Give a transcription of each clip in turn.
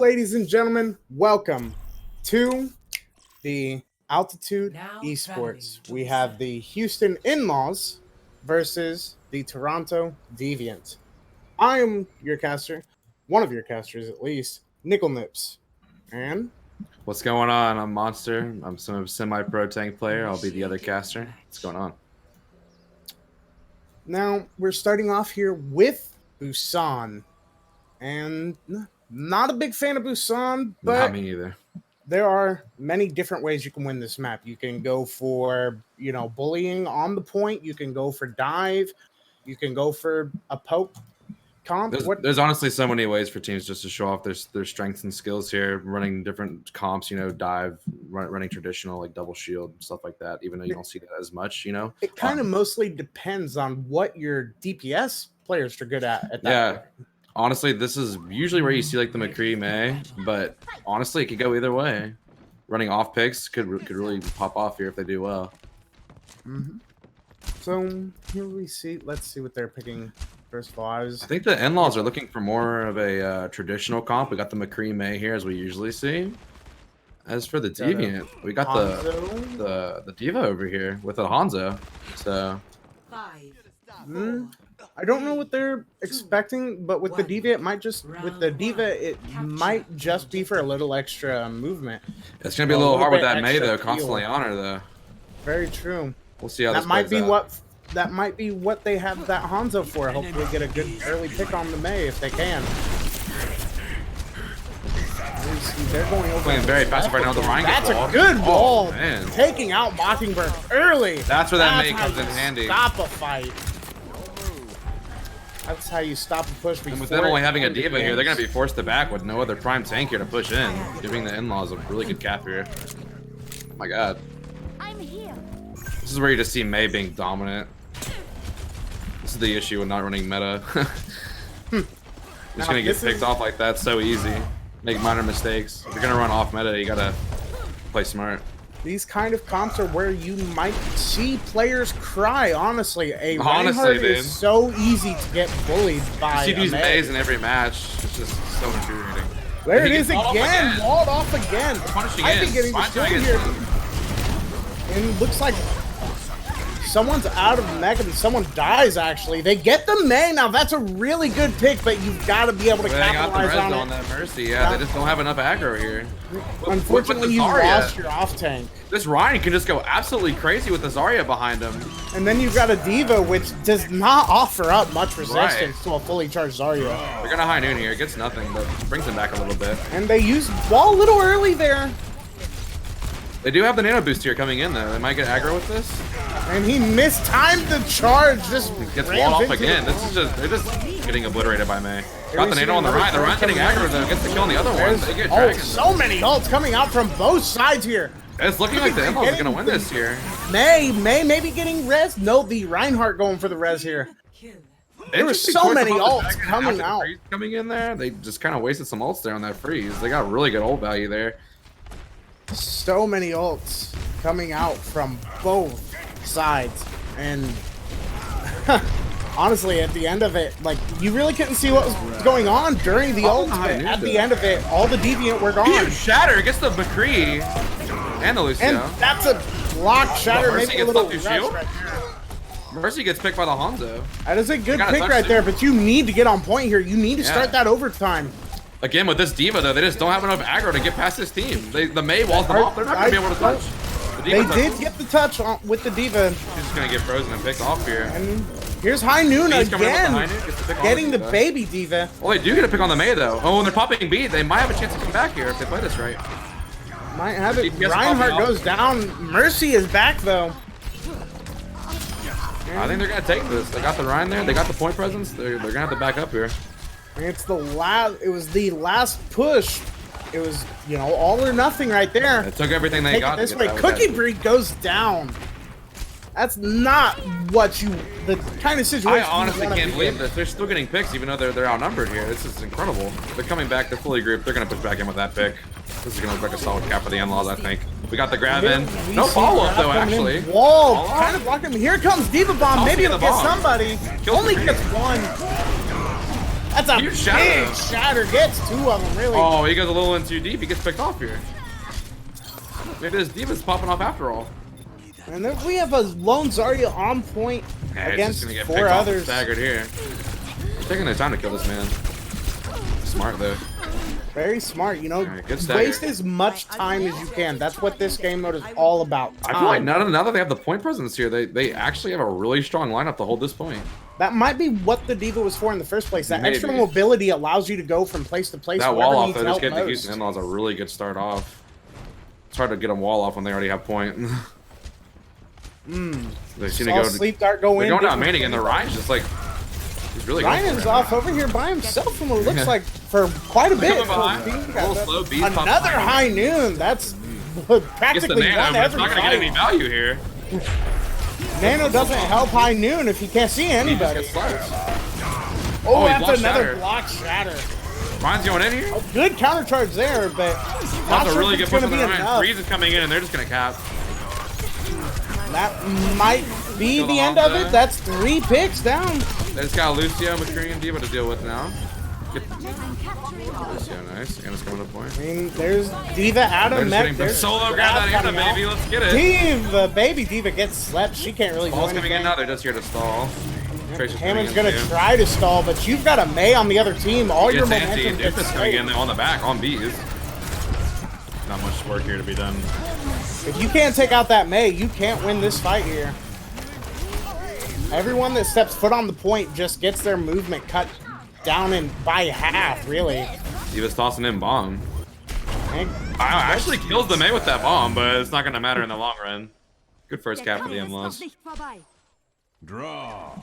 Ladies and gentlemen, welcome to the Altitude Esports. We have the Houston In-Laws versus the Toronto Deviant. I am your caster, one of your casters at least, Nickel Nips. And what's going on? I'm Monster. I'm some semi-pro tank player. I'll be the other caster. What's going on? now we're starting off here with Busan. And not a big fan of Busan, but Not me either. there are many different ways you can win this map. You can go for, bullying on the point. You can go for dive. You can go for a poke comp. There's honestly so many ways for teams just to show off their strengths and skills here, running different comps, dive, running traditional, like double shield, stuff like that, even though you don't see that as much, It kind of mostly depends on what your DPS players are good at that point. Honestly, this is usually where you see like the McCree May, but honestly, it could go either way. Running off picks could really pop off here if they do well. So here we see. Let's see what they're picking. First of all, I think the In-Laws are looking for more of a traditional comp. We got the McCree May here, as we usually see. As for the Deviant, we got the Diva over here with a Hanzo. So. I don't know what they're expecting, but with the Diva, it might just be for a little extra movement. It's gonna be a little hard with that May though, constantly on her though. Very true. We'll see how that might be what they have that Hanzo for. Hopefully, get a good early pick on the May if they can. They're going over. Playing very fast right now. The Ryan gets a good ball, taking out Mockingbird early. That's where that May comes in handy. Stop a fight. That's how you stop a push. And with them only having a Diva here, they're going to be forced to back with no other prime tank here to push in, giving the In-Laws a really good cap here. Oh my god. I'm here. This is where you just see May being dominant. This is the issue with not running meta. Just going to get picked off like that so easy. Make minor mistakes. If you're going to run off meta, you got to play smart. These kind of comps are where you might see players cry, honestly. Reinhardt is so easy to get bullied by. You see these Mays in every match. It's just so infuriating. There it is again. Walled off again. Punishing I've been getting destroyed here. And it looks like someone's out of mech and someone dies, actually. They get the May. Now, that's a really good pick, but you've got to be able to capitalize on it. That Mercy. Yeah, they just don't have enough aggro here. Unfortunately, you lost your off tank. This Ryan can just go absolutely crazy with the Zarya behind him. And then you've got a Diva, which does not offer up much resistance to a fully charged Zarya. They're going to high noon here. It gets nothing, but brings him back a little bit. And they use wall a little early there. They do have the nano boost here coming in, though. They might get aggro with this. And he mistimed the charge. Just gets walled off again. They're just getting obliterated by May. Got the nano on the Ryan. The Ryan's getting aggro, though. Gets the kill on the other one. They get dragged. So many ults coming out from both sides here. It's looking like the In-Laws are going to win this here. May maybe getting res. No, the Reinhardt going for the res here. There were so many ults coming out. Coming in there, they just kind of wasted some ults there on that freeze. They got really good ult value there. So many ults coming out from both sides, and honestly, at the end of it, like, you really couldn't see what was going on during the ult. At the end of it, all the Deviant were gone. Huge shatter gets the McCree and the Lucio. And that's a block shatter. Maybe a little right. Mercy gets picked by the Hanzo. That is a good pick right there, but you need to get on point here. You need to start that overtime. Again, with this Diva, though, they just don't have enough aggro to get past this team. The May walls them off. They're not going to be able to touch. They did get the touch with the Diva. She's just going to get frozen and picked off here. And here's High Noon again, getting the baby Diva. Well, they do get a pick on the May, though. Oh, and they're popping B. They might have a chance to come back here if they play this right. Might have it. Reinhardt goes down. Mercy is back, though. I think they're going to take this. They got the Ryan there. They got the point presence. They're going to have to back up here. It's the last. It was the last push. It was, all or nothing right there. It took everything they got. This way, Cookie Breed goes down. That's not the kind of situation. I honestly can't believe this. They're still getting picks, even though they're outnumbered here. This is incredible. They're coming back. They're fully grouped. They're going to push back in with that pick. This is going to look like a solid cap for the In-Laws, I think. We got the grab in. No follow-up, though, actually. Wall, kind of blocking him. Here comes Diva Bomb. Maybe it'll get somebody. Only gets one. That's a Huge big shatter. Gets 2 of them, really. Oh, he goes a little in too deep. He gets picked off here. Maybe this Diva's popping off after all. And then we have a lone Zarya on point against gonna get 4 others. Staggered here. They're taking their time to kill this man. Smart though. Very smart, you know. Right, waste as much time as you can. That's what this game mode is all about. I feel like now that they have the point presence here, they actually have a really strong lineup to hold this point. That might be what the Diva was for in the first place. That extra mobility allows you to go from place to place. That wall off though, just getting the Houston in-laws a really good start off. It's hard to get them wall off when they already have point. They seem to go. Sleep dart go in. They're going down main again. The Ryan's just like. He's really Ryan's off over here by himself from what it looks like for quite a bit. Another high noon. That's practically one every It's not gonna get any value here. Nano doesn't help high noon if he can't see anybody. Oh, that's another block shatter. Ryan's going in here. Good counter charge there, but that's a really good push on the Ryan. Freeze is coming in and they're just gonna cap. That might be the end of it. That's 3 picks down. They just got Lucio, McCree, and Diva to deal with now. Lucio, nice. Anna's coming to point. I mean, there's Diva out of mech. Solo grab that Anna, baby. Let's get it. Diva, baby Diva gets slept. She can't really do anything. Coming in now. They're just here to stall. Hammond's gonna try to stall, but you've got a Mei on the other team. All your momentum is coming in on the back on B's. Not much work here to be done. If you can't take out that Mei, you can't win this fight here. Everyone that steps foot on the point just gets their movement cut down by half, really. He was tossing in bomb. Actually kills the Mei with that bomb, but it's not going to matter in the long run. Good first cap for the in-laws. Draw.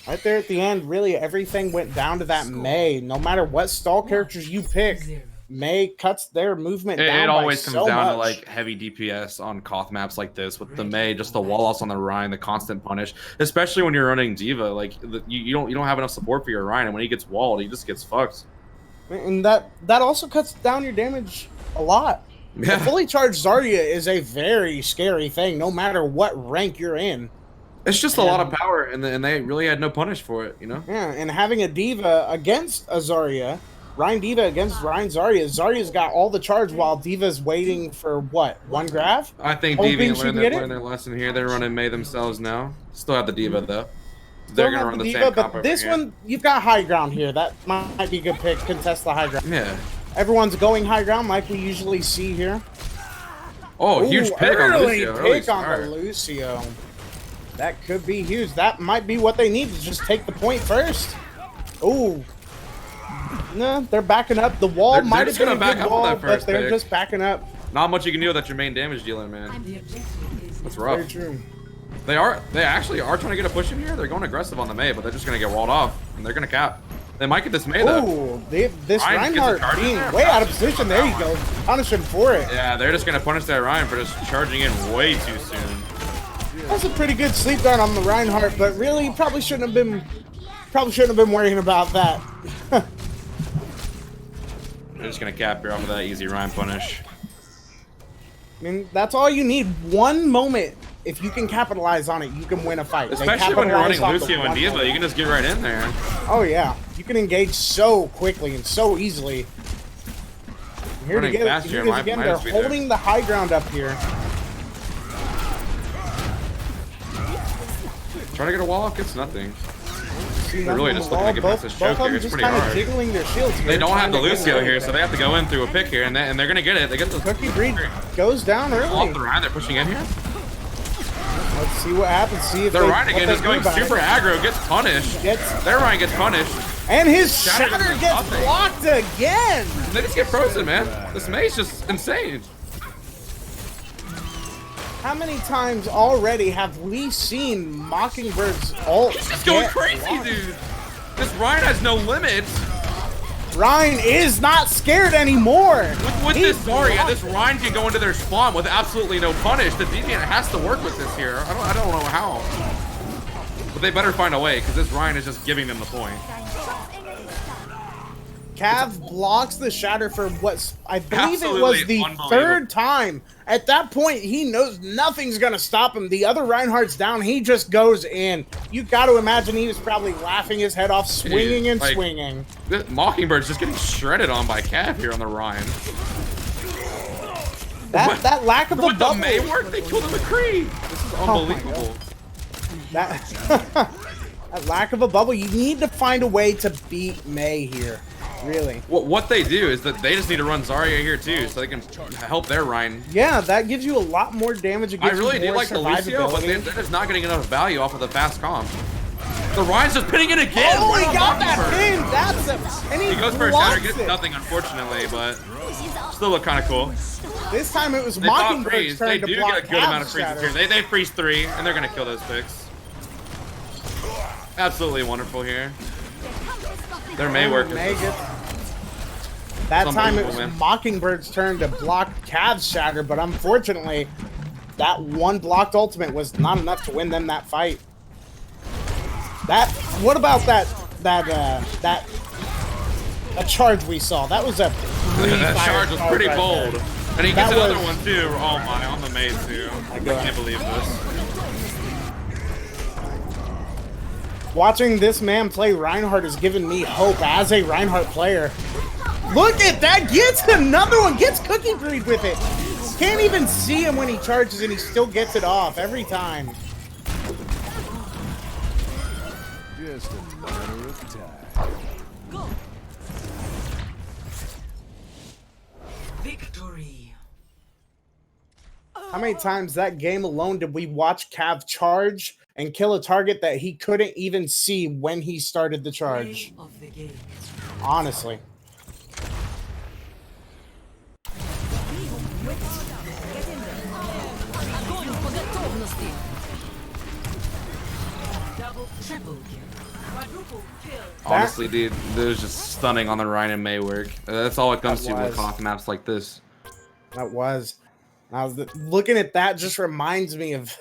Right there at the end, really everything went down to that Mei. No matter what stall characters you pick, Mei cuts their movement down. It always comes so down much. to like heavy DPS on Koth maps like this with the Mei, just the wall offs on the Ryan, the constant punish, especially when you're running Diva. Like you don't have enough support for your Ryan, and when he gets walled, he just gets fucked. And that also cuts down your damage a lot. Yeah. The fully charged Zarya is a very scary thing, no matter what rank you're in. It's just a lot of power, and they really had no punish for it, you know. Yeah, and having a Diva against a Zarya. Ryan Diva against Ryan Zarya. Zarya's got all the charge while Diva's waiting for what? 1 grab? I think Deviant learned their lesson here. They're running Mei themselves now. Still have the Diva though. They're gonna run the same comp but this one, you've got high ground here. That might be a good pick. Contest the high ground. Yeah. Everyone's going high ground like we usually see here. Oh, huge pick on Lucio. Pick on Lucio. That could be huge. That might be what they need to just take the point first. Ooh. No, they're backing up. The wall might have been a good wall, but they're just backing up. Not much you can do without your main damage dealer, man. That's rough. Very true. They actually are trying to get a push in here. They're going aggressive on the Mei, but they're just gonna get walled off, and they're gonna cap. They might get this Mei though. Ooh, this Reinhardt being way out of position. There you go. Punish him for it. Yeah, they're just gonna punish that Ryan for just charging in way too soon. That's a pretty good sleep dart on the Reinhardt, but really probably shouldn't have been worrying about that. They're just gonna cap here off of that easy Ryan punish. I mean, that's all you need. One moment. If you can capitalize on it, you can win a fight. Especially when you're running Lucio and Diva, you can just get right in there. Oh yeah, you can engage so quickly and so easily. Here to get it again. They're holding the high ground up here. Trying to get a wall off gets nothing. They're really just looking to get past this choke here. It's pretty hard. Jiggling their shields here. They don't have the Lucio here, so they have to go in through a pick here, and they're gonna get it. They get the Cookie Breed goes down early. Off the Ryan, they're pushing in here. Let's see what happens. See if their Ryan again is going super aggro, gets punished. Their Ryan gets punished. And his shatter gets blocked again. They just get frozen, man. This Mei's just insane. How many times already have we seen Mockingbird's ult? He's just going crazy, dude. This Ryan has no limits. Ryan is not scared anymore. With this Zarya, this Ryan can go into their spawn with absolutely no punish. The Deviant has to work with this here. I don't know how. But they better find a way, because this Ryan is just giving them the point. Cav blocks the shatter for what I believe it Absolutely was the unbelievable. 3rd time. At that point, he knows nothing's gonna stop him. The other Reinhardt's down. He just goes in. You got to imagine he was probably laughing his head off, swinging and like, swinging. Mockingbird's just getting shredded on by Cav here on the Ryan. That lack of a With the bubble. May work, they killed the McCree. This is unbelievable. That lack of a bubble. You need to find a way to beat May here. Really. What they do is that they just need to run Zarya here too, so they can help their Ryan. Yeah, that gives you a lot more damage. It I gives really you do more like the Lucio, but they're just not getting enough value off of the fast comp. The Ryan's just pinning it again. Oh, he got that pin. That's and he goes for a shatter, gets it. nothing, unfortunately, but still look kind of cool. This time it was They thought Mockingbird's freeze. turn They to do block get a good amount of Cav's freezes shatter. here. They freeze 3, and they're gonna kill those picks. Absolutely wonderful here. Their May work is that time it was unbelievable, man. Mockingbird's turn to block Cav's shatter, but unfortunately, that one blocked ultimate was not enough to win them that fight. What about that a charge we saw? That was a that charge was pretty right bold. there. And he gets That another was- one too. Oh my, on the May too. I can't believe this. Watching this man play Reinhardt has given me hope as a Reinhardt player. Look at that! Gets another one! Gets cookie breed with it! Can't even see him when he charges and he still gets it off every time. Just a matter of time. Victory. How many times that game alone did we watch Cav charge and kill a target that he couldn't even see when he started the charge? Play of the game. Honestly. Double, triple kill. Quadruple kill. Honestly, dude, that was just stunning on the Ryan and May work. That's all it comes That to with was. Hawk maps like this. That was. Looking at that just reminds me of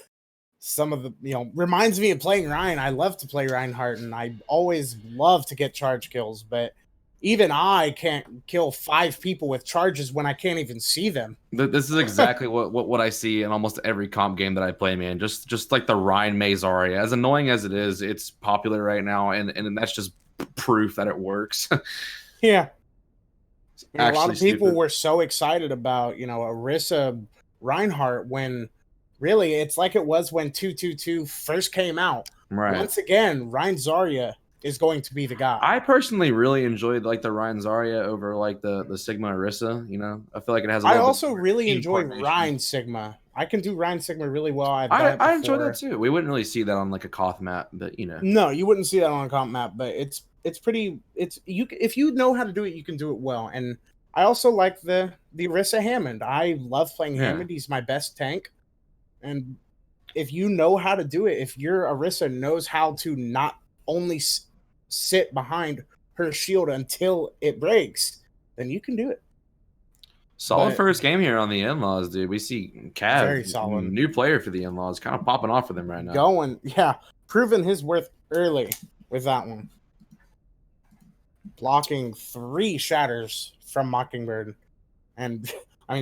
some of the, reminds me of playing Ryan. I love to play Reinhardt, and I always love to get charge kills, but even I can't kill 5 people with charges when I can't even see them. This is exactly what I see in almost every comp game that I play, man. Just like the Ryan May Zarya. As annoying as it is, it's popular right now, and that's just proof that it works. Yeah. A lot Actually of people stupid. were so excited about, Orisa Reinhardt when really it's like it was when 222 first came out. Right. Once again, Ryan Zarya is going to be the guy. I personally really enjoyed like the Ryan Zarya over like the Sigma Orisa. I feel like it has. I also really team enjoy coordination. Ryan Sigma. I can do Ryan Sigma really well. I enjoy that too. We wouldn't really see that on like a Koth map, but No, you wouldn't see that on a comp map, but it's pretty. If you know how to do it, you can do it well. And I also like the Orisa Hammond. I love playing Yeah. Hammond. He's my best tank. And if you know how to do it, if your Orisa knows how to not only sit behind her shield until it breaks, then you can do it. Solid But- first game here on the In-Laws, dude. We see Cav, Very solid. new player for the In-Laws, kind of popping off for them right now. Proving his worth early with that one. Blocking 3 shatters from Mockingbird. And,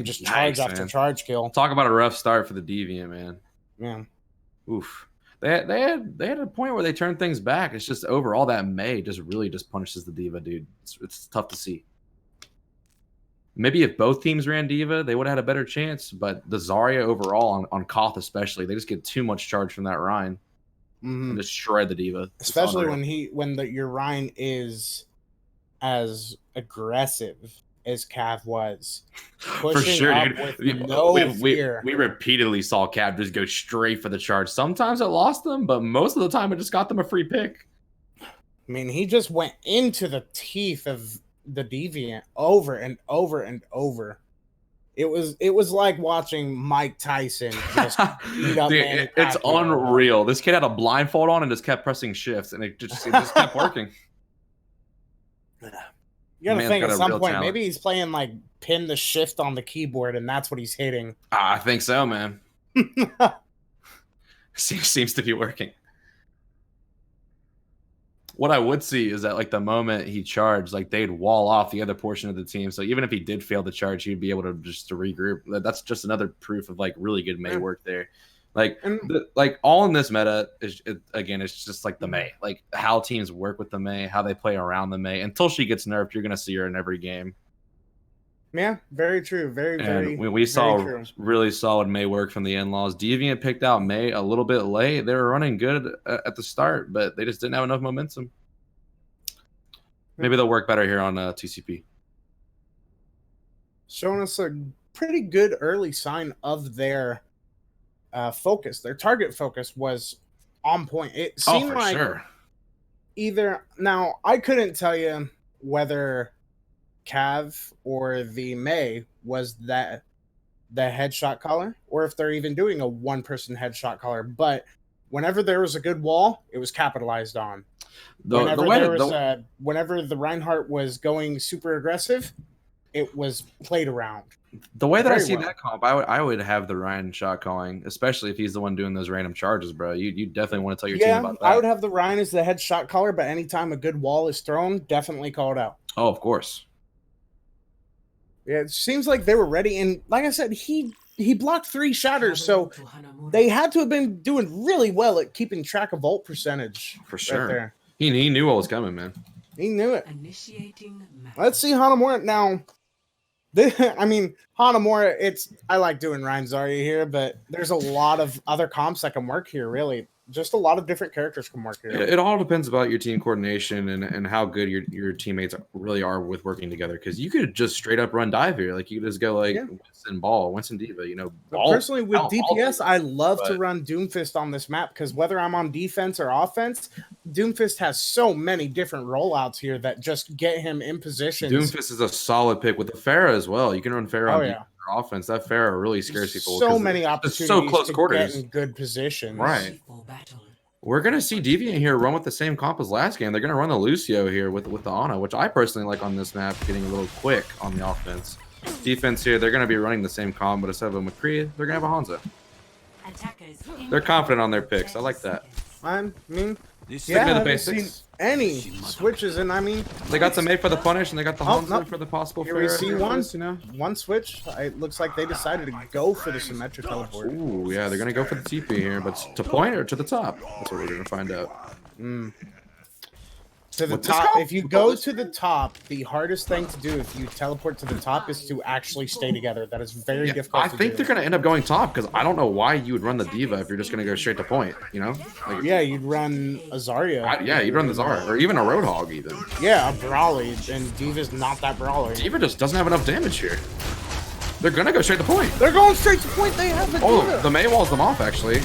just charge Yikes, after man. charge kill. Talk about a rough start for the Deviant, man. Yeah. Oof. They had a point where they turned things back. It's just overall that May just really just punishes the Diva, dude. It's tough to see. Maybe if both teams ran Diva, they would have had a better chance. But the Zarya overall on Koth especially, they just get too much charge from that Ryan and just shred the Diva. It's Especially unreal. when your Ryan is as aggressive as Cav was. For Pushing sure, up dude. with no we fear. repeatedly saw Cav just go straight for the charge. Sometimes it lost them, but most of the time it just got them a free pick. He just went into the teeth of the Deviant over and over and over. It was like watching Mike Tyson just beat up Dude, Manny it's Pacquiao. unreal. This kid had a blindfold on and just kept pressing shifts, and it just kept working. You gotta Man's think got at a some real point, talent. maybe he's playing like pin the shift on the keyboard, and that's what he's hitting. I think so, man. Seems to be working. What I would see is that like the moment he charged, like they'd wall off the other portion of the team. So even if he did fail the charge, he'd be able to just to regroup. That's just another proof of like really good Mei work there. Like like all in this meta is again, it's just like the Mei, like how teams work with the Mei, how they play around the Mei. Until she gets nerfed, you're gonna see her in every game. Yeah, very true. Very. We saw really solid Mei work from the in-laws. Deviant picked out Mei a little bit late. They were running good at the start, but they just didn't have enough momentum. Maybe they'll work better here on TCP. Showing us a pretty good early sign of their focus. Their target focus was on point. It seemed like either now I couldn't tell you whether Cav or the Mei was that the headshot caller, or if they're even doing a one-person headshot caller. But whenever there was a good wall, it was capitalized on. Whenever the Reinhardt was going super aggressive, it was played around. The way that I see that comp, I would have the Ryan shot calling, especially if he's the one doing those random charges, bro. You definitely want to tell your team about that. I would have the Ryan as the head shot caller, but anytime a good wall is thrown, definitely call it out. Oh, of course. Yeah, it seems like they were ready, and like I said, he blocked 3 shatters, so they had to have been doing really well at keeping track of ult percentage. For sure. Right there. He knew what was coming, man. He knew it. Initiating Let's see Hanamura now. I mean, Hanamura, I like doing Ryan Zarya here, but there's a lot of other comps that can work here, really. Just a lot of different characters can work here. It all depends about your team coordination and how good your teammates really are with working together. Because you could just straight up run dive here. Like you could just go like Winston Diva, you know. Personally, with DPS, I love to run Doomfist on this map because whether I'm on defense or offense, Doomfist has so many different rollouts here that just get him in positions. Doomfist is a solid pick with the Pharah as well. You can run Pharah on defense or offense. That Pharah really scares people. So many opportunities so close to quarters. Get in good positions. Right. We're going to see Deviant here run with the same comp as last game. They're going to run the Lucio here with the Ana, which I personally like on this map, getting a little quick on the offense. Defense here, they're going to be running the same comp, but instead of a McCree, they're going to have a Hanzo. They're confident on their picks. I like that. I mean, sticking to the basics. Any switches, and I mean, they got the Mei for the punish, and they got the Hanzo for the possible. Here we see one switch. It looks like they decided to go for the symmetric teleport. Ooh, yeah, they're gonna go for the TP here, but to point or to the top? That's what we're gonna find out. To the top. If you go to the top, the hardest thing to do if you teleport to the top is to actually stay together. That is very difficult. I think they're gonna end up going top because I don't know why you would run the Diva if you're just gonna go straight to point. You know? Like, yeah, you'd run a Zarya. You'd run the Zarya or even a Roadhog even. Yeah, a Brawly, and Diva's not that Brawly. Diva just doesn't have enough damage here. They're gonna go straight to point. They're going straight to point. They have the Diva. The Mei walls them off actually.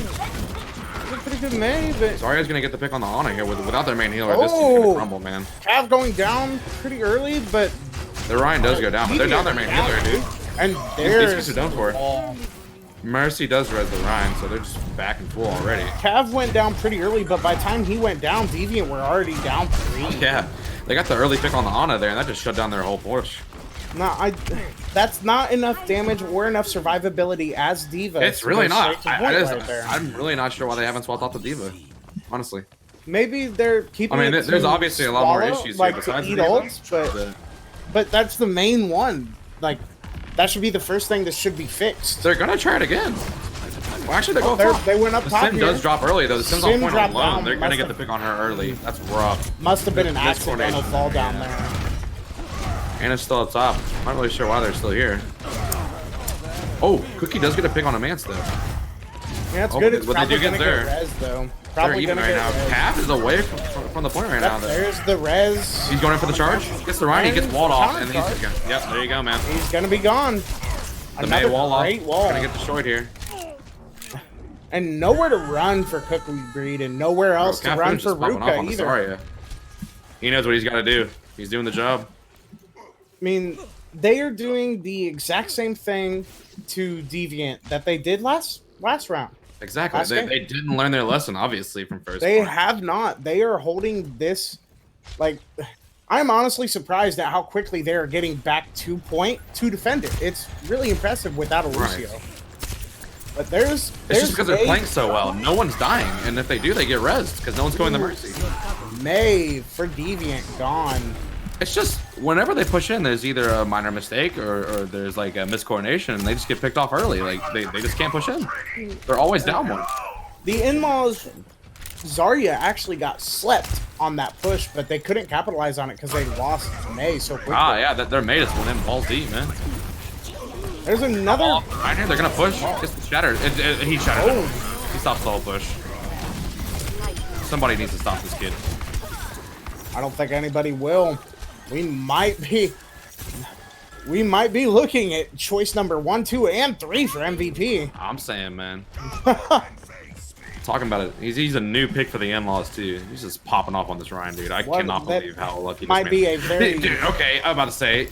Pretty good Mei, but Zarya's gonna get the pick on the Ana here without their main healer. This team's gonna crumble, man. Cav going down pretty early, but the Ryan does go down, but they're down their main healer, dude. And these are done for. Mercy does res the Ryan, so they're just back and full already. Cav went down pretty early, but by the time he went down, Deviant were already down 3. Yeah, they got the early pick on the Ana there, and that just shut down their whole push. No, that's not enough damage or enough survivability as Diva. It's really not. I'm really not sure why they haven't swapped out the Diva, honestly. Maybe they're keeping. I mean, there's obviously a lot more issues here besides the ults, but that's the main one. Like, that should be the first thing that should be fixed. They're gonna try it again. Well, actually, they go top. They went up top. The Sim does drop early though. The Sim's on point alone. They're gonna get the pick on her early. That's rough. Must have been an accidental fall down there. And it's still up top. I'm not really sure why they're still here. Oh, Cookie does get a pick on a Mance though. Yeah, it's good. It's probably gonna get res though. Probably gonna get res. Calf is away from the point right now. There's the res. He's going in for the charge. Gets the Ryan. He gets walled off, and he's gonna. Yep, there you go, man. He's gonna be gone. The Mei wall off. Gonna get destroyed here. And nowhere to run for Cookie Breed, and nowhere else to run for Ruka either. He knows what he's got to do. He's doing the job. I mean, they are doing the exact same thing to Deviant that they did last round. Exactly. They didn't learn their lesson, obviously, from first. They have not. They are holding this. Like, I'm honestly surprised at how quickly they are getting back to point to defend it. It's really impressive without a Lucio. But there's It's just because they're May- playing so well. No one's dying, and if they do, they get rezzed because no one's going the mercy. May for Deviant gone. It's just whenever they push in, there's either a minor mistake or there's like a miscoordination, and they just get picked off early. Like they just can't push in. They're always down one. The in-laws, Zarya actually got slept on that push, but they couldn't capitalize on it because they lost May so quickly. Ah, yeah, their mate is within balls deep, man. There's another. Right here, they're gonna push. Gets shattered. He shattered. Oh. He stops the whole push. Somebody needs to stop this kid. I don't think anybody will. We might be looking at choice number 1, 2, and 3 for MVP. I'm saying, man. Talking about it, he's a new pick for the in-laws too. He's just popping off on this Ryan, dude. I cannot believe how lucky this might man be is. a very Dude, okay, I'm about to say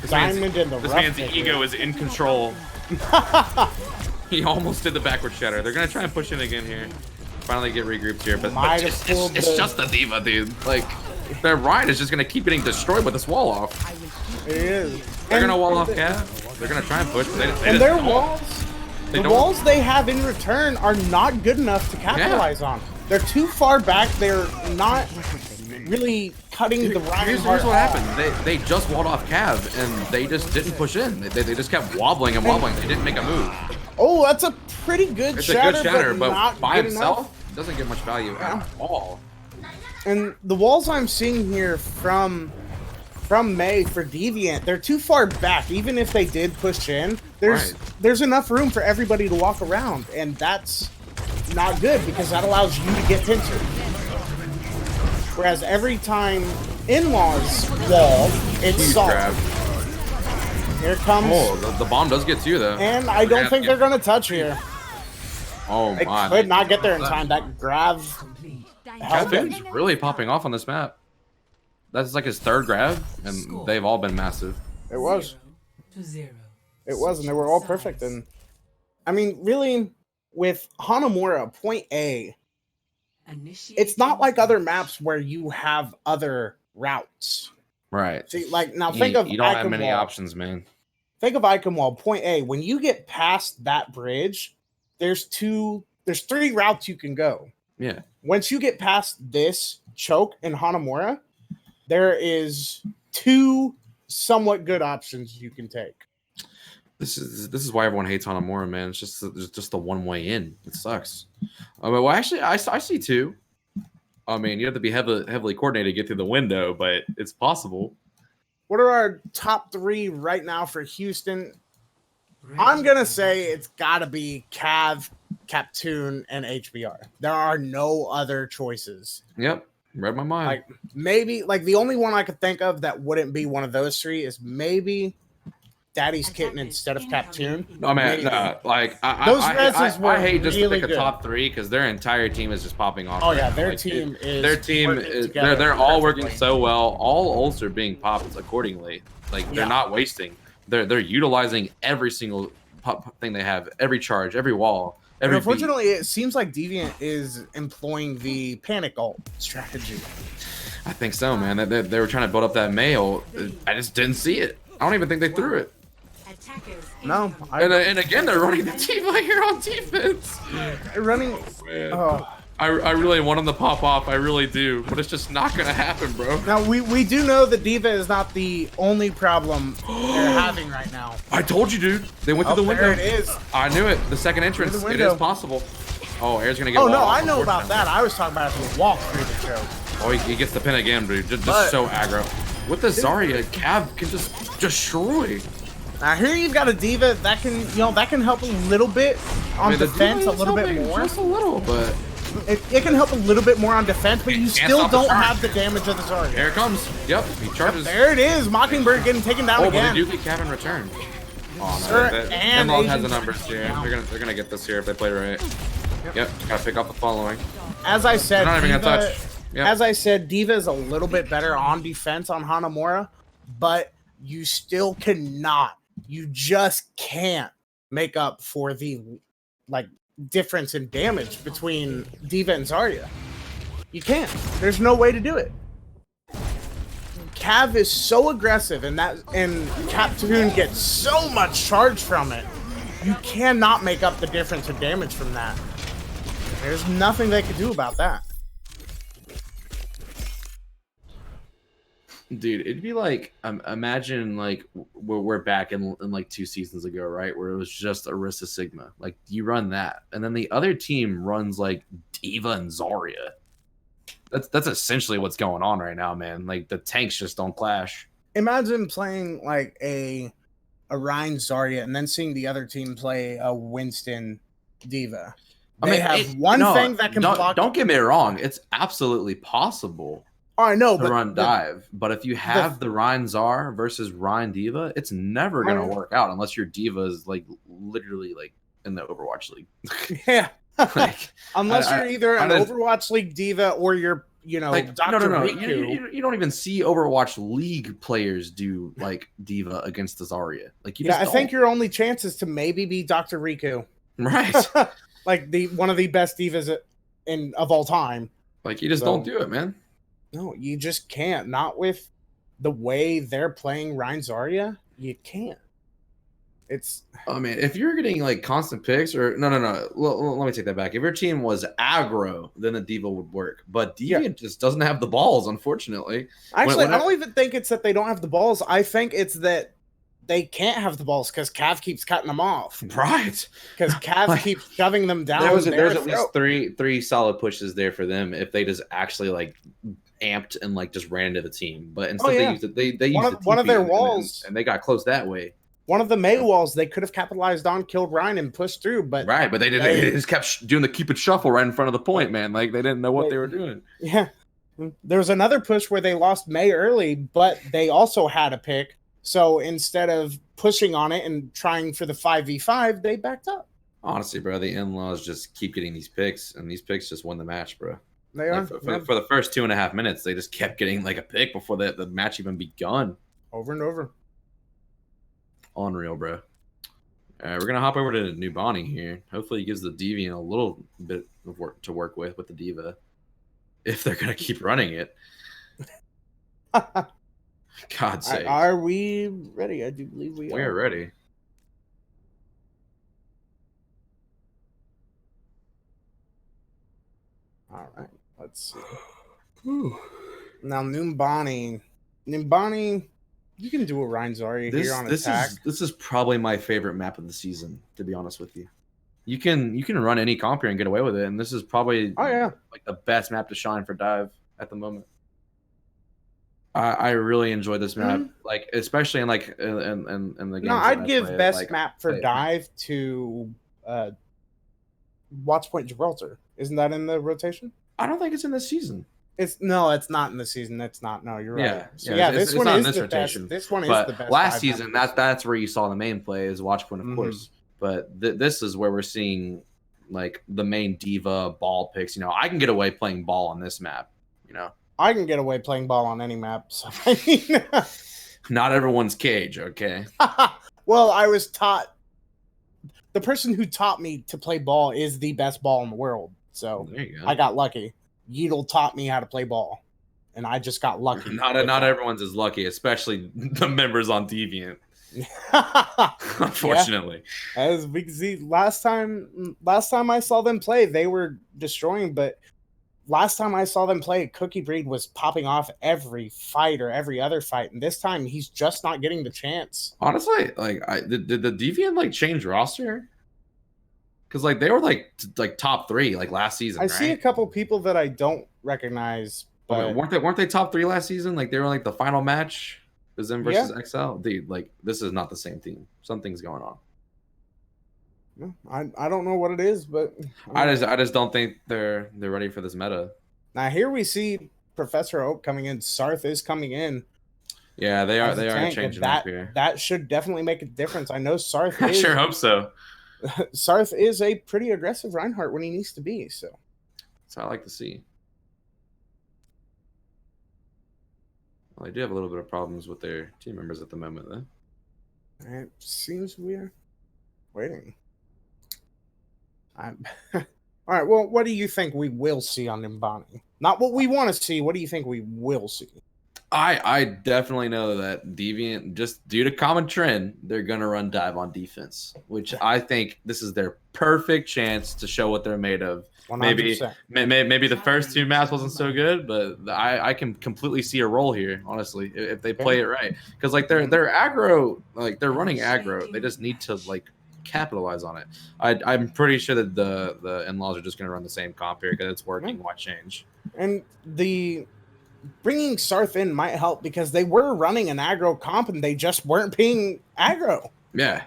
diamond in the this rough. man's ego is in control. He almost did the backward shatter. They're gonna try and push in again here. Finally get regrouped here, but it's just a diva, dude. Like their Ryan is just gonna keep getting destroyed with this wall off. It is. They're gonna wall off Cav. They're gonna try and push, but they And just their don't. walls, the don't. walls they have in return are not good enough to capitalize on. They're too far back. They're not really cutting the Ryan Here's part what off. happened. They just walled off Cav, and they just didn't push in. They just kept wobbling and wobbling. They didn't make a move. Oh, that's a pretty good It's shatter, a good shatter, but not by good himself, enough. doesn't get much value at all. And the walls I'm seeing here from May for Deviant, they're too far back. Even if they did push in, there's enough room for everybody to walk around, and that's not good because that allows you to get pincered. Whereas every time in-laws wall, it's Huge solid. grab. Here comes, Oh, the bomb does get to you though. and I don't think they're gonna touch here. Oh They my. could not get there in time. That grab held them. Caffeine's really popping off on this map. That's like his third grab, and they've all been massive. It was. 0-0. It was, and they were all perfect. And I mean, really, with Hanamura, point A, it's not like other maps where you have other routes. Right. See, like now think of you don't have many Iconwall. options, man. Think of Iconwall, point A. When you get past that bridge, there's 3 routes you can go. Yeah. Once you get past this choke in Hanamura, there is 2 somewhat good options you can take. This is why everyone hates Hanamura, man. It's just the one way in. It sucks. Well, actually, I see 2. I mean, you have to be heavily coordinated to get through the window, but it's possible. What are our top 3 right now for Houston? I'm gonna say it's gotta be Cav, Captoon, and HBR. There are no other choices. Yep. Read my mind. Like maybe like the only one I could think of that wouldn't be one of those 3 is maybe Daddy's Kitten instead of Captoon. I mean, Maybe. like Those rezzes were I hate just really to pick good. a top 3 because their entire team is just popping off. Oh right yeah, now. their Like, team is their team working is together they're all working perfectly. so well. All ults are being popped accordingly. Like they're Yeah. not wasting. They're utilizing every single pop thing they have, every charge, every wall, And every beat. unfortunately, it seems like Deviant is employing the panic ult strategy. I think so, man. They were trying to build up that mail. I just didn't see it. I don't even think they threw it. No, And again, they're running the team out here on defense. running. Man. Oh. I really want them to pop off. I really do, but it's just not gonna happen, bro. Now we do know that Diva is not the only problem they're having right now. I told you, dude. They went through the window. There it is. I knew it. The second entrance. the It window. is possible. Oh, Air's gonna get. Oh no, walled I off, know about that. unfortunately. I was talking about if he walked through the choke. Oh, he gets the pin again, dude. Just But- so aggro. With the Zarya, Cav can just destroy. Now here you've got a Diva that can help a little bit on the defense, Diva a is little bit helping more. just a little, but It can help a little bit more on defense, but you Can't still stop the don't charge. have the damage of the Zarya. here it comes. Yep, he charges. There it is. Mockingbird getting taken down Oh, but again. they do get Cav in return. Oh no, Sir, that and Enlon has Asian- the numbers here. They're gonna get this here if they play right. Yep, gotta pick up the following. As I said, They're not even gonna Diva, touch. Yep. as I said, Diva is a little bit better on defense on Hanamura, but you still cannot. You just can't make up for the difference in damage between Diva and Zarya. You can't. There's no way to do it. Cav is so aggressive, and Captoon gets so much charge from it You cannot make up the difference of damage from that. There's nothing they could do about that. Dude, it'd be like imagine like we're back in like 2 seasons ago, right? Where it was just Arista Sigma. Like you run that, and then the other team runs like Diva and Zarya. That's essentially what's going on right now, man. Like the tanks just don't clash. Imagine playing like a Rein Zarya and then seeing the other team play a Winston Diva. They have one thing that can block. Don't get me wrong, it's absolutely possible. Oh, I know, to but run dive. But if you have the Rein Zar versus Rein Diva, it's never gonna work out unless your Diva is like literally like in the Overwatch League. Yeah. Like, unless you're either an Overwatch League Diva or you're, like, Dr. No. Riku. You don't even see Overwatch League players do like Diva against the Zarya. Like you just I think your only chance is to maybe be Dr. Riku. Right. Like one of the best divas of all time. Like you just don't do it, man. No, you just can't. Not with the way they're playing Rein Zarya. You can't. It's. Oh man, if you're getting like constant picks, or no. Let me take that back. If your team was aggro, then the Diva would work. But Deviant just doesn't have the balls, unfortunately. Actually, I don't even think it's that they don't have the balls. I think it's that they can't have the balls because Cav keeps cutting them off. Right. Because Cav keeps shoving them down. There's at least three solid pushes there for them if they just actually like amped and like just ran into the team. But instead they used one of their walls and they got close that way. One of the May walls they could have capitalized on, killed Rein, and pushed through. But but they didn't. They just kept doing the Cupid shuffle right in front of the point, man. Like they didn't know what they were doing. Yeah. There was another push where they lost May early, but they also had a pick. So instead of pushing on it and trying for the 5v5, they backed up. Honestly, bro, the in-laws just keep getting these picks, and these picks just won the match, bro. They are. For the first 2.5 minutes, they just kept getting like a pick before the match even begun. Over and over. Unreal, bro. All right, we're going to hop over to New Bonnie here. Hopefully he gives the Deviant a little bit of work to work with the Diva. If they're going to keep running it. God's sake. Are we ready? I do believe we are. We are ready. All right. Let's see. Now, Numbani, you can do a Rein Zarya here on attack. This is probably my favorite map of the season, to be honest with you. You can run any comp here and get away with it, and this is probably like the best map to shine for dive at the moment. I really enjoy this map, like especially in like in the games. No, I'd give best map for dive to Watch Point Gibraltar. Isn't that in the rotation? I don't think it's in this season. It's not in the season. It's not. No, you're right. This one is the best. This one is the best. Last season, that's where you saw the main play is Watch Point, of course. But this is where we're seeing like the main Diva ball picks. I can get away playing ball on this map. I can get away playing ball on any map. So I mean, not everyone's Cage, okay? Well, I was taught. The person who taught me to play ball is the best ball in the world. So there you go. I got lucky. Yeetle taught me how to play ball, and I just got lucky. Not everyone's as lucky, especially the members on Deviant. Unfortunately, as we can see, last time I saw them play, they were destroying. But last time I saw them play, Cookie Breed was popping off every fight or every other fight, and this time he's just not getting the chance. Honestly, like, did the Deviant like change roster? Because like they were like top 3 like last season. I see a couple people that I don't recognize. But weren't they top 3 last season? Like they were like the final match is them versus XL. Dude, like this is not the same team. Something's going on. I don't know what it is, but I just don't think they're ready for this meta. Now here we see Professor Oak coming in. Sarth is coming in. Yeah, they are changing up here. That should definitely make a difference. I know Sarth. I sure hope so. Sarth is a pretty aggressive Reinhardt when he needs to be. So that's what I like to see. Well, they do have a little bit of problems with their team members at the moment, though. It seems we're waiting. All right. Well, what do you think we will see on Nimbani? Not what we want to see. What do you think we will see? I definitely know that Deviant, just due to common trend, they're gonna run dive on defense, which I think this is their perfect chance to show what they're made of. 100%. Maybe the first two maps wasn't so good, but I can completely see a role here, honestly, if they play it right. Because like they're aggro, like they're running aggro. They just need to like capitalize on it. I'm pretty sure that the in-laws are just gonna run the same comp here because it's working. Why change? And the bringing Sarth in might help because they were running an aggro comp and they just weren't being aggro. Yeah,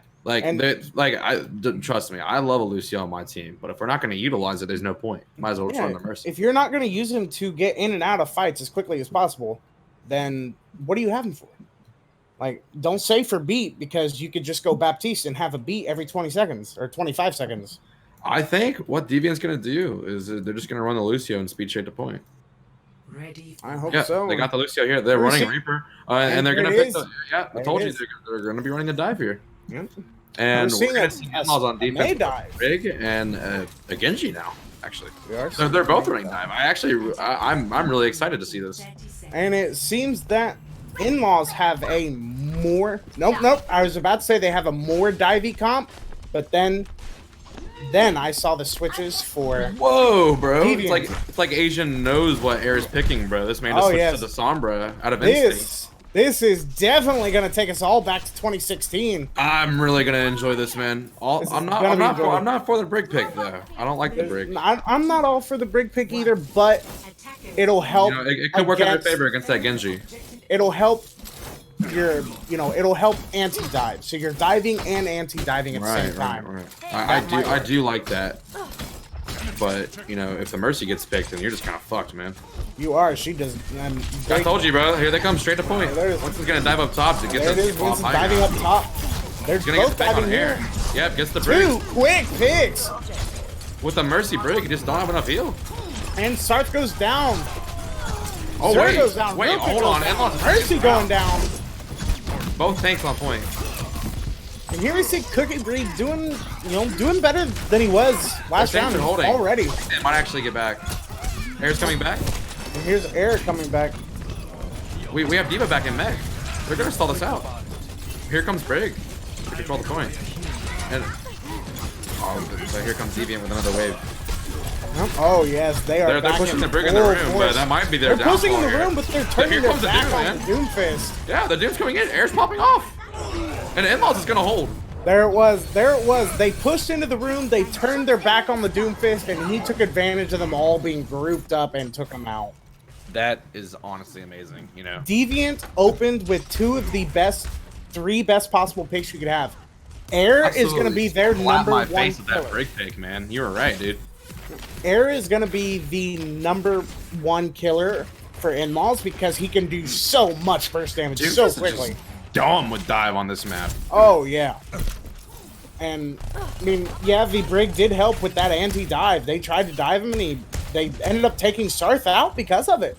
trust me, I love a Lucio on my team, but if we're not going to utilize it, there's no point. Might as well just run the Mercy. If you're not going to use him to get in and out of fights as quickly as possible, then what do you have him for? Like, don't say for beat because you could just go Baptiste and have a beat every 20 seconds or 25 seconds. I think what Deviant's going to do is they're just going to run the Lucio and speed straight to point. Ready. I hope Yeah, so. they got the Lucio here. They're running Reaper, and they're going to pick the. Yeah, I told you they're going to be running a dive here. Yep. And we're going to see Inlaws on defense. Dive. Big and a Genji now. Actually, so they're both running dive. I'm really excited to see this. And it seems that in-laws have a more. Nope. I was about to say they have a more divey comp, but then I saw the switches for. Whoa, bro! Deviant. It's like Asian knows what air is picking, bro. This man just switched to the Sombra out of instinct. This is definitely gonna take us all back to 2016. I'm really gonna enjoy this, man. I'm not for the brig pick though. I don't like the brig. I'm not all for the brig pick either, but it'll help. You know, it could work in their favor against that Genji. It'll help it'll help anti-dive. So you're diving and anti-diving at the same time. Right. I do like that. But, you know, if the Mercy gets picked, then you're just kind of fucked, man. You are. She does. I told you, bro. Here they come, straight to point. Winston's going to dive up top to get this. Winston's diving up top. They're both diving here. Yep, gets the brig. 2 quick picks. With the Mercy brig, you just don't have enough heal. And Sarth goes down. Oh, Sarth goes down. Wait, hold on. Mercy going down. Both tanks on point. And here we see Cookie Breed doing better than he was last round already. It might actually get back. Air's coming back. And here's Air coming back. We have D.Va back in mech. They're gonna stall this out. Here comes Brig to control the point. And so here comes Deviant with another wave. Oh yes, they are. They're pushing the Brig in the room, but that might be their downfall. They're pushing in the room, but they're turning their back on the Doomfist. Yeah, the Doom's coming in. Air's popping off. And In-Laws is gonna hold. There it was. They pushed into the room, they turned their back on the Doomfist, and he took advantage of them all being grouped up and took them out. That is honestly amazing, you know. Deviant opened with 2 of the 3 best possible picks you could have. Air is gonna be their number 1 killer. With that Brig pick, man. You were right, dude. Air is gonna be the number 1 killer for In-Laws because he can do so much burst damage so quickly. Dumb with dive on this map. Oh yeah. And I mean, yeah, the Brig did help with that anti-dive. They tried to dive him and they ended up taking Sarth out because of it.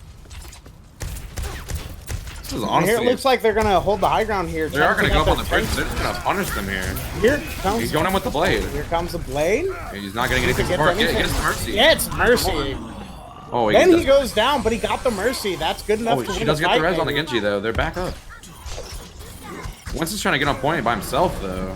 This is honestly, here it looks like they're gonna hold the high ground here. They are gonna go up on the bridge. They're just gonna punish them here. He's going in with the blade. Here comes the blade. He's not gonna get anything support. Get Mercy. Yeah, it's Mercy. Oh, then he goes down, but he got the Mercy. That's good enough to win. She does get the res on the Genji though. They're back up. Winston's trying to get on point by himself, though.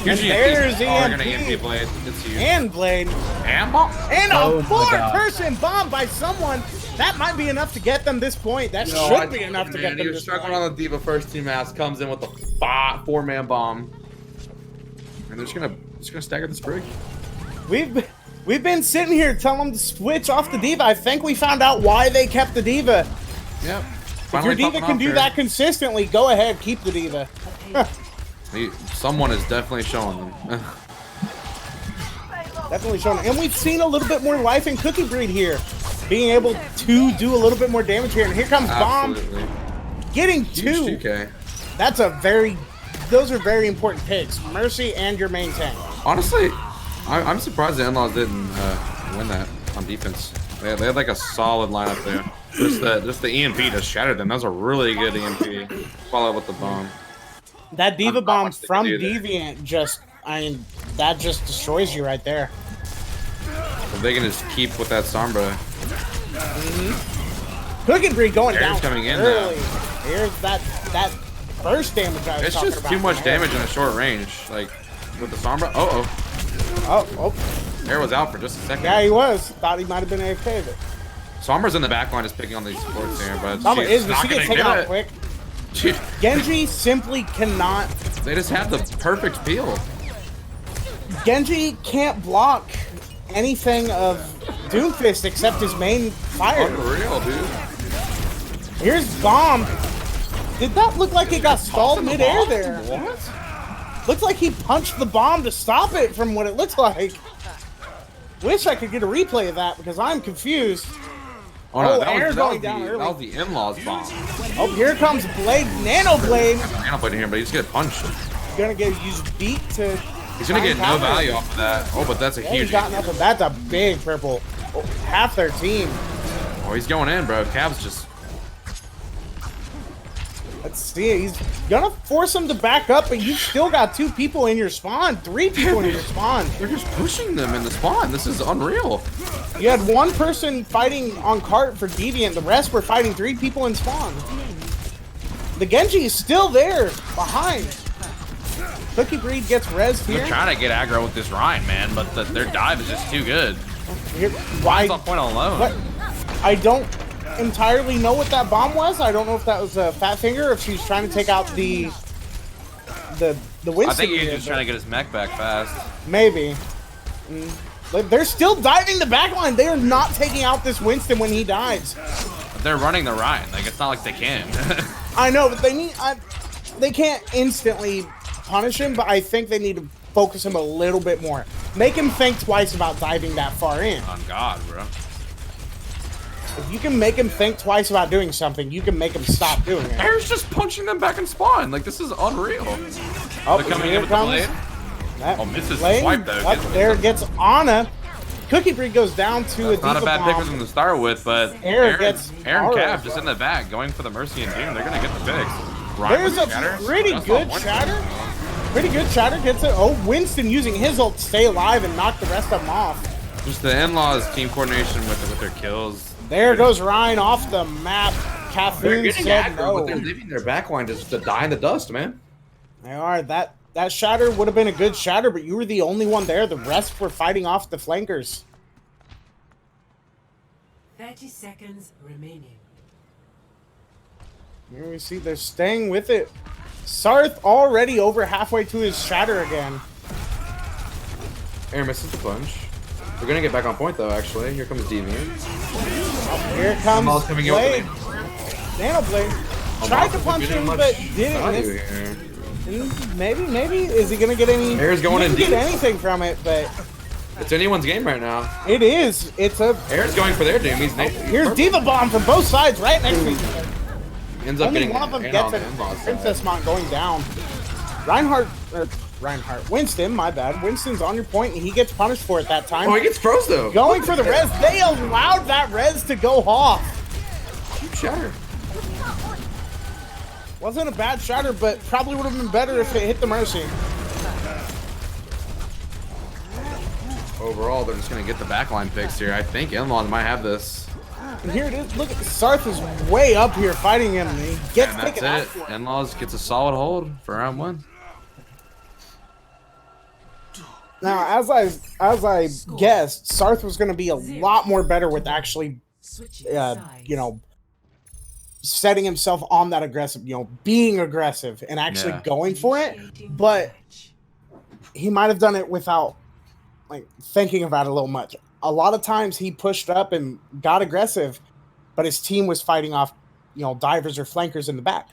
There's the EMP blade. It's huge. And blade. And bomb. And a 4-person bomb by someone. That might be enough to get them this point. That should be enough to get them this point. He was struggling on the D.Va first 2 maps. Comes in with the 4-man bomb. And they're just gonna stagger this Brig. We've been sitting here telling them to switch off the D.Va. I think we found out why they kept the D.Va. Yep. If your D.Va can do that consistently, go ahead, keep the D.Va. Someone is definitely showing them. Definitely showing them. And we've seen a little bit more life in Cookie Breed here. Being able to do a little bit more damage here. And here comes Bomb. Getting 2. 2K. Those are very important picks. Mercy and your main tank. Honestly, I'm surprised the In-Laws didn't win that on defense. They had like a solid lineup there. Just the EMP just shattered them. That was a really good EMP. Followed with the bomb. That D.Va bomb from Deviant that just destroys you right there. If they can just keep with that Sombra. Cookie Breed going Air's down coming in early. now. Here's that burst damage I was It's talking just about. too much damage in a short range. Like, with the Sombra. Oh. Air was out for just a second. Yeah, he was. Thought he might have been AFK. But Sombra's in the back line just picking on these supports here, but Sombra she's is, but not she gonna gets do taken out it. quick. She- Genji simply cannot. They just have the perfect peel. Genji can't block anything of Doomfist except his main fire. Unreal, dude. Here's bomb. Did that look like it got stalled Tossing the midair bomb? there? What? Looks like he punched the bomb to stop it from what it looks like. Wish I could get a replay of that because I'm confused. Oh, no, Air that going was down early. that was the in-laws bomb. Oh, here comes Blade, Nano Blade. Nano Blade in here, but he's gonna get punched. Gonna get used beat to. He's gonna try get and no counter. value off of that. Oh, but that's a Yeah, huge. he's got nothing. That's a big purple. Oh, half their team. Oh, he's going in, bro. Cav's just. Let's see it. He's gonna force him to back up, but you've still got 2 people in your spawn, 3 people in your spawn. They're just pushing them in the spawn. This is unreal. You had 1 person fighting on cart for Deviant, the rest were fighting 3 people in spawn. The Genji is still there, behind. Cookie Breed gets rezzed They're here. trying to get aggro with this Ryan, man, but their dive is just too good. Why? It's on point alone. What? I don't entirely know what that bomb was. I don't know if that was a fat finger or if she was trying to take out the Winston. I think he's unit, just trying to get his mech back fast. maybe. But they're still diving the backline. They are not taking out this Winston when he dives. But they're running the Ryan. Like, it's not like they can. I know, but they need. They can't instantly punish him, but I think they need to focus him a little bit more. Make him think twice about diving that far in. On God, bro. If you can make him think twice about doing something, you can make him stop doing it. Air's just punching them back in spawn. Like, this is unreal. Oh, They're coming here in with the comes blade. that Oh, misses blade. swipe, though. Up Gets- there gets Anna. Cookie Breed goes down to It's a not a Diva bad pick for bomb. them to start with, but Air gets Aaron borrowed. Cav just in the back, going for the Mercy and Doom. They're gonna get the picks. Ryan There's with a Shatter. pretty That's good not one shatter. thing. Pretty good shatter gets it. Oh, Winston using his ult to stay alive and knock the rest of them off. Just the in-laws team coordination with their kills. There goes Ryan off the map. They're Caffeine getting said aggro, no. but they're leaving their backline just to die in the dust, man. They are. That shatter would have been a good shatter, but you were the only one there. The rest were fighting off the flankers. 30 seconds remaining. Here we see they're staying with it. Sarth already over halfway to his shatter again. Aaron misses the punch. We're gonna get back on point though, actually. Here comes Deviant. Here comes Ball's coming out Blade. with Nano Blade. Tried to punch him, but didn't. value Miss. here. Maybe. Is he gonna get any? Air's going he in didn't get deep. anything from it, but It's anyone's game right now. it is. It's a. Aaron's going for their Doom. He's Here's Diva Bomb from both sides, right next to each other. ends up Only getting one of them in gets on the it. in-laws Princess side. Mont going down. Winston, my bad. Winston's on your point, and he gets punished for it that time. Oh, he gets froze though. Going for the res. They allowed that res to go off. Keep shatter. Wasn't a bad shatter, but probably would have been better if it hit the Mercy. Overall, they're just gonna get the backline picks here. I think in-laws might have this. And here it is. Look, Sarth is way up here fighting him. And he gets And taken out that's for it. it. In-laws gets a solid hold for round 1. Now, as I guessed, Sarth was going to be a lot more better with actually, Switching sides. setting himself on that aggressive, being aggressive and actually Yeah. going for it. But he might have done it without thinking about it a little much. A lot of times he pushed up and got aggressive, but his team was fighting off, divers or flankers in the back.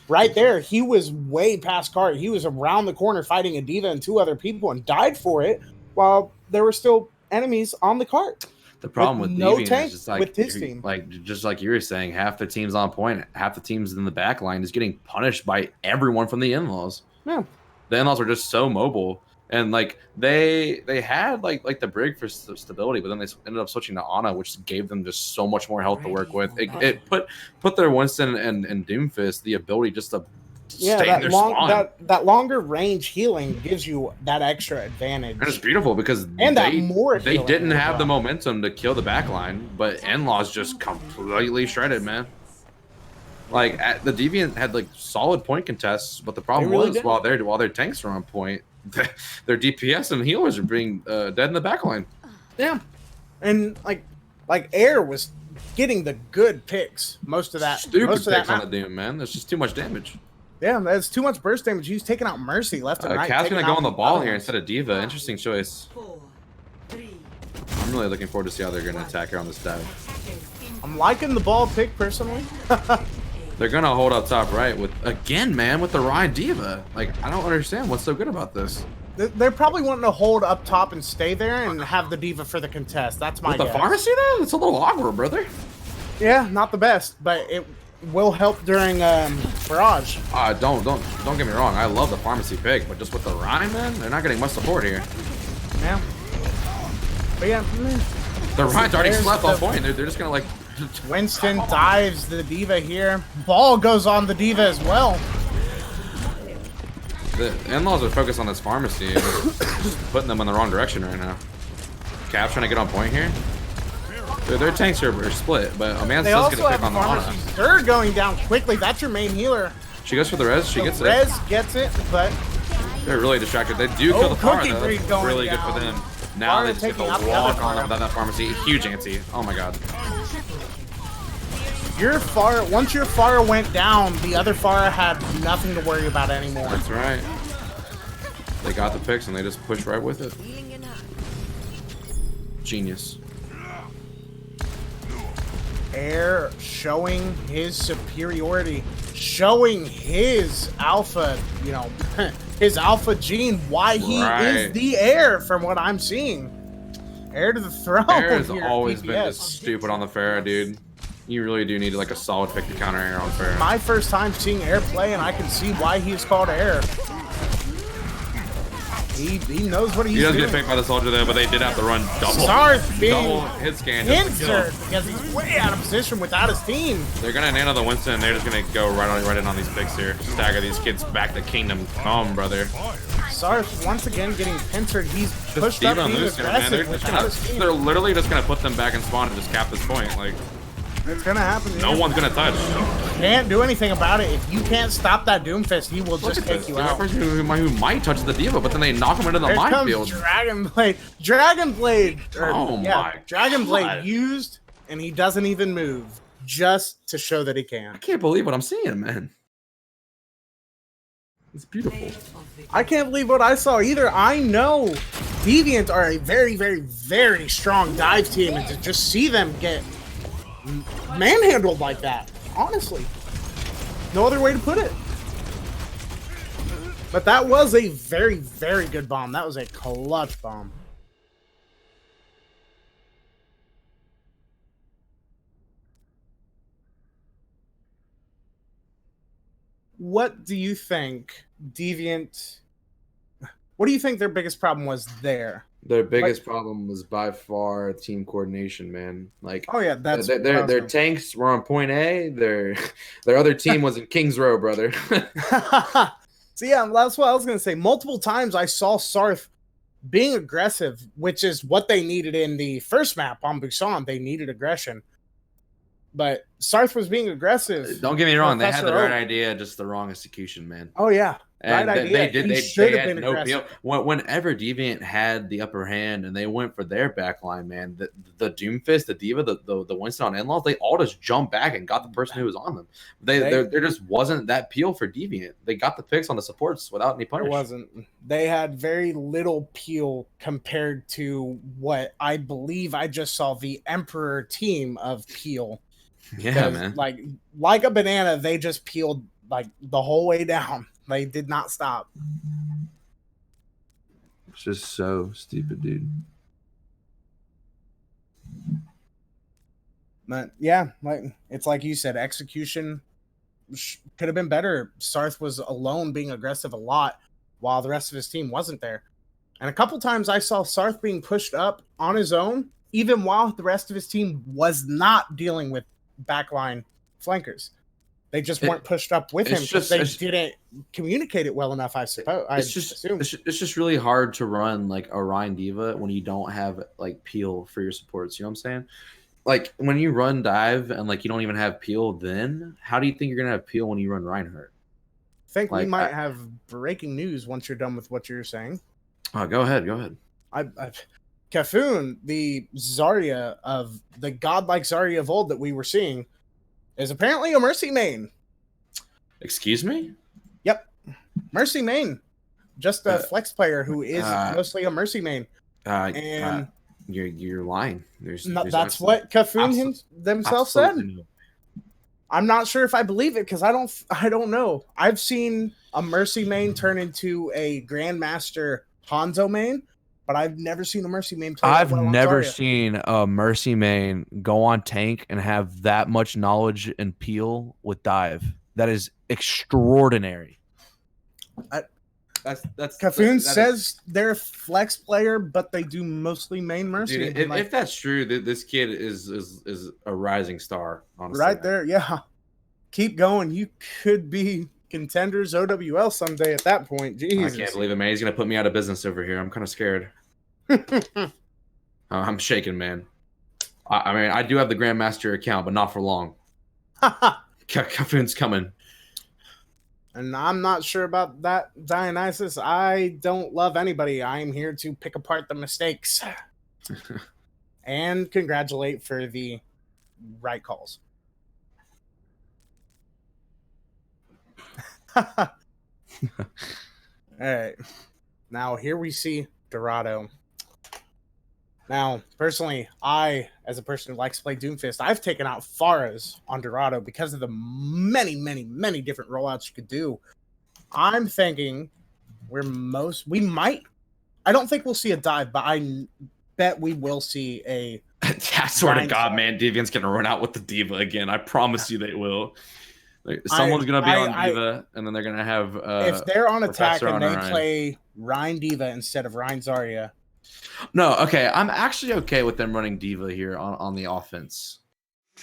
Right there, he was way past cart. He was around the corner fighting a diva and 2 other people and died for it while there were still enemies on the cart. The problem with no Deviant tank is just like with his team. just like you were saying, half the team's on point, half the team's in the back line is getting punished by everyone from the in-laws. Yeah. The in-laws are just so mobile, and they had the brig for stability, but then they ended up switching to Ana, which gave them just so much more health to work with. It put their Winston and Doomfist the ability just to Yeah, stay in their spawn. that longer range healing gives you that extra advantage. And it's beautiful because And that more they healing didn't as have the well. momentum to kill the backline, but In-Laws just completely shredded, man. Like the Deviant had like solid point contests, but the problem really was did. while their tanks were on point, their DPS and healers are being dead in the backline. Yeah, and like Air was getting the good picks most of that. Stupid most of picks that on map. the Doom, man. There's just too much damage. Yeah, that's too much burst damage. He's taking out Mercy left and right. Cat's gonna taking go out on the ball other here ones. instead of Diva. Interesting choice. 4, 3, I'm really looking forward to see how they're gonna attack her on this dive. I'm liking the ball pick personally. They're gonna hold up top right with again, man, with the Ryan Diva. Like I don't understand what's so good about this. They're probably wanting to hold up top and stay there and have the diva for the contest. That's my With the guess. pharmacy though, it's a little awkward, brother. Yeah, not the best, but it will help during barrage. Don't get me wrong. I love the pharmacy pick, but just with the Ryan, man, they're not getting much support here. Yeah. But yeah, The Ryan's already There's slept the- on point. They're just gonna like. Winston dives the diva here. Ball goes on the diva as well. The In-Laws are focused on this pharmacy, and just putting them in the wrong direction right now. Cap's trying to get on point here. Their tanks are split, but a man's They still also gonna have pick on the Ana. pharmacies. They're going down quickly. That's your main healer. She goes for the res. She The gets Rez it. gets it, but They're really distracted. They do Oh, kill the Pharah, Cookie though. Breed That's going really good for down. them. Now Pharah they just get taking out to the other walk on Pharah. without that pharmacy. Huge anti. Oh my god. once your Pharah went down, the other Pharah had nothing to worry about anymore. That's right. They got the picks and they just pushed right with it. Genius. Air showing his superiority, showing his alpha, his alpha gene, why he Right. is the heir from what I'm seeing. Heir to the throne. Air has here, always been PPS. just stupid on the Pharah, dude. You really do need like a solid pick to counter Air on Pharah. My first time seeing Air play, and I can see why he's called Air. He knows what he's He does doing. get picked by the soldier though, but they did have to run double Sarth being double hit scan just to kill injured him. because he's way out of position without his team. They're gonna nano the Winston and they're just gonna go right in on these picks here. Stagger these kids back to kingdom come, brother. Sarth once again getting pincered. He's Just pushed up Diva and being Lucian, man. They're, aggressive just without his team. they're literally just gonna put them back in spawn and just cap this point. Like It's gonna happen. no yeah. one's gonna touch. Can't do anything about it. If you can't stop that Doomfist, he will Look just at take this. you They're the out. person who might touch the Diva, but then they knock him into the Here comes minefield. Dragonblade. Dragonblade. Oh my Dragonblade God. used, and he doesn't even move, just to show that he I can. can't believe what I'm seeing, man. It's beautiful. I can't believe what I saw either. I know Deviant are a very, very, very strong dive team, and to just see them get manhandled like that, honestly, no other way to put it. But that was a very, very good bomb. That was a clutch bomb. What do you think Deviant... What do you think their biggest problem was there? Their biggest problem was by far team coordination, man. Like, Oh yeah, that's what I their was their gonna- tanks were on point A. Their other team was in Kings Row, brother. So yeah, that's what I was gonna say. Multiple times I saw Sarth being aggressive, which is what they needed in the first map on Busan. They needed aggression, but Sarth was being aggressive. Don't get me wrong; they had the Professor right Oak. idea, just the wrong execution, man. Oh yeah, And right idea. He they should have had been no aggressive. appeal. Whenever Deviant had the upper hand and they went for their backline, man, the Doomfist, the Diva, the Winston on In-Laws, they all just jumped back and got the person who was on them. There just wasn't that peel for Deviant. They got the picks on the supports without any punish. It wasn't. They had very little peel compared to what I believe I just saw the Emperor team of peel. Yeah, 'Cause, man. Like a banana, they just peeled like the whole way down. They did not stop. It's just so stupid, dude. But yeah, it's like you said, execution could have been better. Sarth was alone being aggressive a lot while the rest of his team wasn't there. And a couple times I saw Sarth being pushed up on his own, even while the rest of his team was not dealing with backline flankers. They just weren't pushed up with him it's because just- they didn't communicate it well enough, I suppose. I It's just assume. it's just really hard to run like a Ryan Diva when you don't have like peel for your supports. You know what I'm saying? Like when you run dive and like you don't even have peel, then how do you think you're gonna have peel when you run Reinhardt? I think we like, might have breaking news once you're done with what you're saying. Oh, go ahead, go ahead. Cafoon, the Zarya of the godlike Zarya of old that we were seeing, is apparently a Mercy main. Excuse me? Yep, Mercy main. Just a flex player who is mostly a Mercy main. And you're lying. That's what Cafoon themselves said. No. I'm not sure if I believe it because I don't know. I've seen a Mercy main turn into a Grandmaster Hanzo main, but I've never seen a Mercy main play. I've well on never Zarya. seen a Mercy main go on tank and have that much knowledge and peel with dive. That is extraordinary. That's Cafoon says they're a flex player, but they do mostly main Mercy. Dude, if that's true, this kid is a rising star. Honestly, Right there, yeah. Keep going. You could be contenders OWL someday at that point. Jesus. I can't believe it, man. He's gonna put me out of business over here. I'm kind of scared. I'm shaking, man. I mean, I do have the Grandmaster account, but not for long. Cafoon's coming. And I'm not sure about that, Dionysus. I don't love anybody. I am here to pick apart the mistakes and congratulate for the right calls. All right. Now, here we see Dorado. Now, personally, as a person who likes to play Doomfist, I've taken out Faras on Dorado because of the many, many, many different rollouts you could do. I'm thinking we might. I don't think we'll see a dive, but I bet we will see a. I swear to God, man, Deviant's gonna run out with the Diva again. I promise you, they will. Like, someone's gonna be on Diva, and then they're gonna have. If they're on attack and they Ryan. play Ryan Diva instead of Ryan Zarya. No, okay. I'm actually okay with them running Diva here on the offense.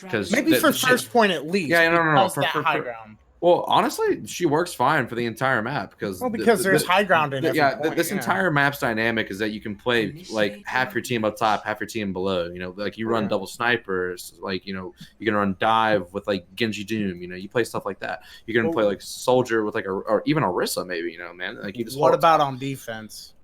Because Maybe for first point at least. Yeah, no. For high ground. Well, honestly, she works fine for the entire map because there's high ground in every point, this entire map's dynamic is that you can play like half your team up top, half your team below. You know, like you run double snipers, like you can run dive with like Genji Doom. You know, you play stuff like that. You can play like soldier with like or even Orisa maybe. You know, man. Like you just. What about on defense?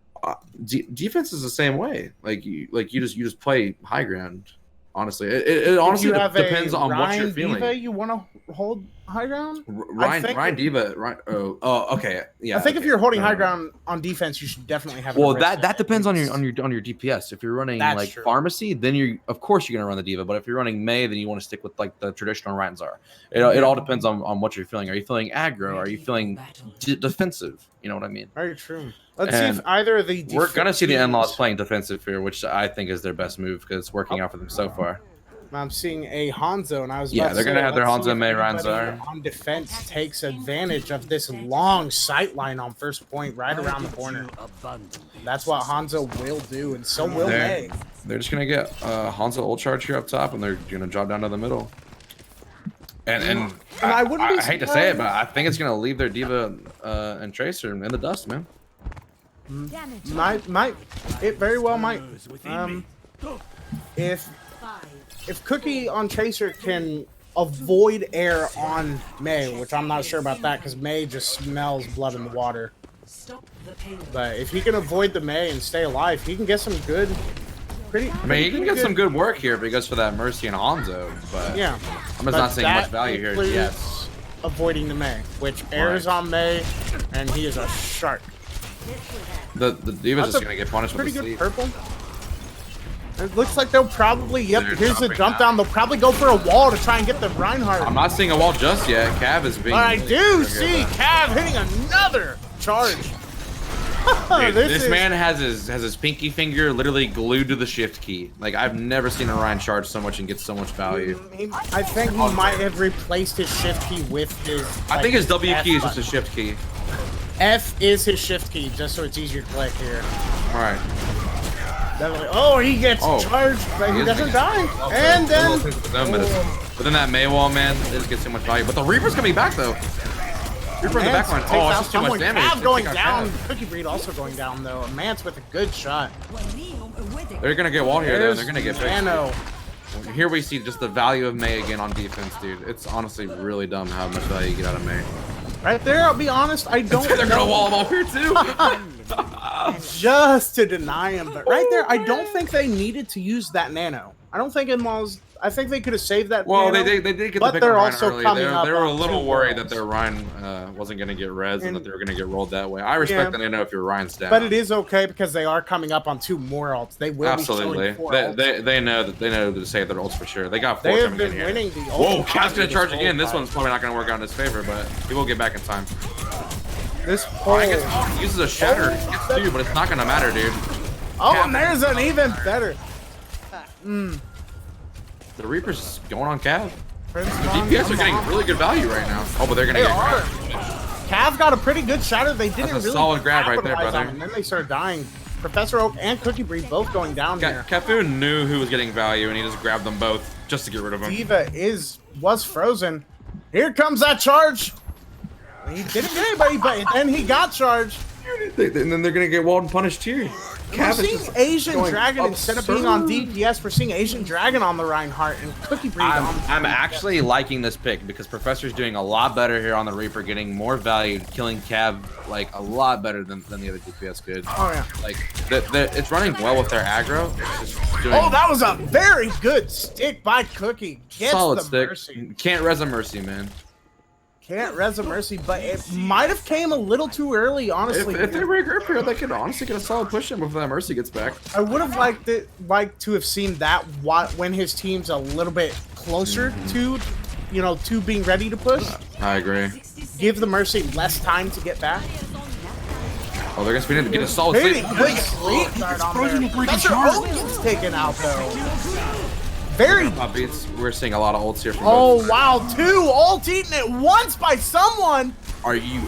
Defense is the same way. Like you just play high ground. Honestly, it honestly depends on what you're feeling. Diva, you want to hold high ground? Ryan Diva, right? Oh, okay, yeah. I think if you're holding high ground on defense, you should definitely have. Well, that depends on your DPS. If you're running pharmacy, then you're of course you're gonna run the Diva. But if you're running Mei, then you want to stick with like the traditional Ryan Zar. It all depends on what you're feeling. Are you feeling aggro? Are you feeling defensive? You know what I mean? Very true. Let's see if either of the we're gonna see the N-Laws playing defensive here, which I think is their best move because it's working out for them so far. I'm seeing a Hanzo, and I was they're gonna have their Hanzo Mei Ranzar on defense. Takes advantage of this long sight line on first point, right around the corner. That's what Hanzo will do, and so will Mei. They're just gonna get Hanzo ult charge here up top, and they're gonna drop down to the middle. And I hate to say it, but I think it's gonna leave their Diva and Tracer in the dust, man. It very well might. If Cookie on Tracer can avoid air on Mei, which I'm not sure about that because Mei just smells blood in the water. But if he can avoid the Mei and stay alive, he can get some good. He can get some good work here if he goes for that Mercy and Hanzo. But yeah, I'm just not seeing much value here. Yes, avoiding the Mei, which airs on Mei, and he is a shark. The Diva's just gonna get punished with the pretty good sleep. Purple. It looks like they'll probably, here's the jump down. They'll probably go for a wall to try and get the Reinhardt. I'm not seeing a wall just yet. Cav is being. But I do see Cav hitting another charge. Dude, this man has his pinky finger literally glued to the shift key. Like I've never seen a Ryan charge so much and get so much value. I think he might have replaced his shift key with his. I think his W key is just a shift key. F is his shift key, just so it's easier to click here. All right. Oh, he gets charged, but he doesn't die. And then But then that May wall, man, they just get so much value. But the Reaper's coming back though. Reaper in the back line. Oh, it's just too much damage. Cav going down. Cookie Breed also going down though. Mance with a good shot. They're gonna get walled here though. They're gonna get fixed. Nano. Here we see just the value of May again on defense, dude. It's honestly really dumb how much value you get out of May. Right there, I'll be honest, I don't They're gonna wall him off here too. just to deny him, but right there, I don't think they needed to use that nano. I don't think in-laws. I think they could have saved that. Well, nano, they did get the but pick they're on Ryan also early. coming They up were a on little 2 worried worlds. that their Ryan wasn't gonna get res and that they were gonna get rolled that way. I respect the nano if your Ryan's down. But it is okay because they are coming up on 2 more ults. They will absolutely. be showing 4 ults. They know to save their ults for sure. They got 4 They have coming in been here. winning the Whoa, ult Cat's gonna this charge whole again. This time. one's probably not gonna work out in his favor, but he will get back in time. This Oh, whole. I guess he uses a shatter. Gets 2, but it's not gonna matter, dude. Oh, and there's an even better. The Reaper's going on Cav. Prince The Von, DPS are come getting on. really good value right now. Oh, but they're gonna They get are. grabbed. Cav got a pretty good shatter. They didn't That's a really solid grab right there, capitalize on brother. it, and then they started dying. Professor Oak and Cookie Breed both going down here. Cafu knew who was getting value, and he just grabbed them both just to get rid of him. Diva was frozen. Here comes that charge. He didn't get anybody, but then he got charged. And then they're gonna get walled and punished here. We're seeing Asian going Dragon instead of being on absurd. DPS. We're seeing Asian Dragon on the Reinhardt and Cookie Breed on. I'm actually liking this pick because Professor's doing a lot better here on the Reaper, getting more value, killing Cav like a lot better than the other DPS could. Oh yeah. Like It's running well with their aggro. It's just doing Oh, that was a very good stick by Cookie. Gets solid the stick. mercy. Can't res a mercy, man. Can't res a mercy, but it might have came a little too early, honestly. If they regroup here, they could honestly get a solid push in before that mercy gets back. I would have liked to have seen that when his team's a little bit closer to, to being ready to push. I agree. Give the mercy less time to get back. Oh, they're gonna speed in to get a solid Pretty sleep. good sleep guard on there. Professor Oak gets taken out though. Very. Beats. We're seeing a lot of ults here from Oh both. wow, 2 ult eaten at once by someone. Are you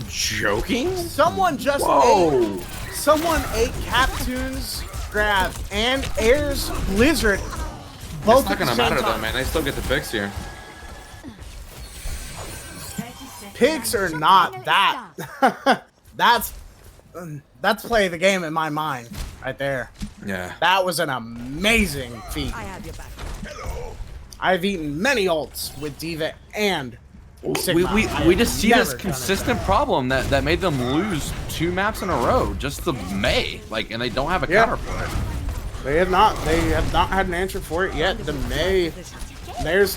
joking? Someone just Whoa. ate. Someone ate Captoon's grab and Air's Blizzard. Both It's not at the gonna same matter though, time. man. They still get the picks here. Picks or not, that's play the game in my mind right there. Yeah. That was an amazing feat. I've eaten many ults with Diva and Sigma. We just see Never this done it consistent problem that made them lose 2 maps in a row just to May, and they don't have a Yeah. counter for it. They have not had an answer for it yet. The May, there's.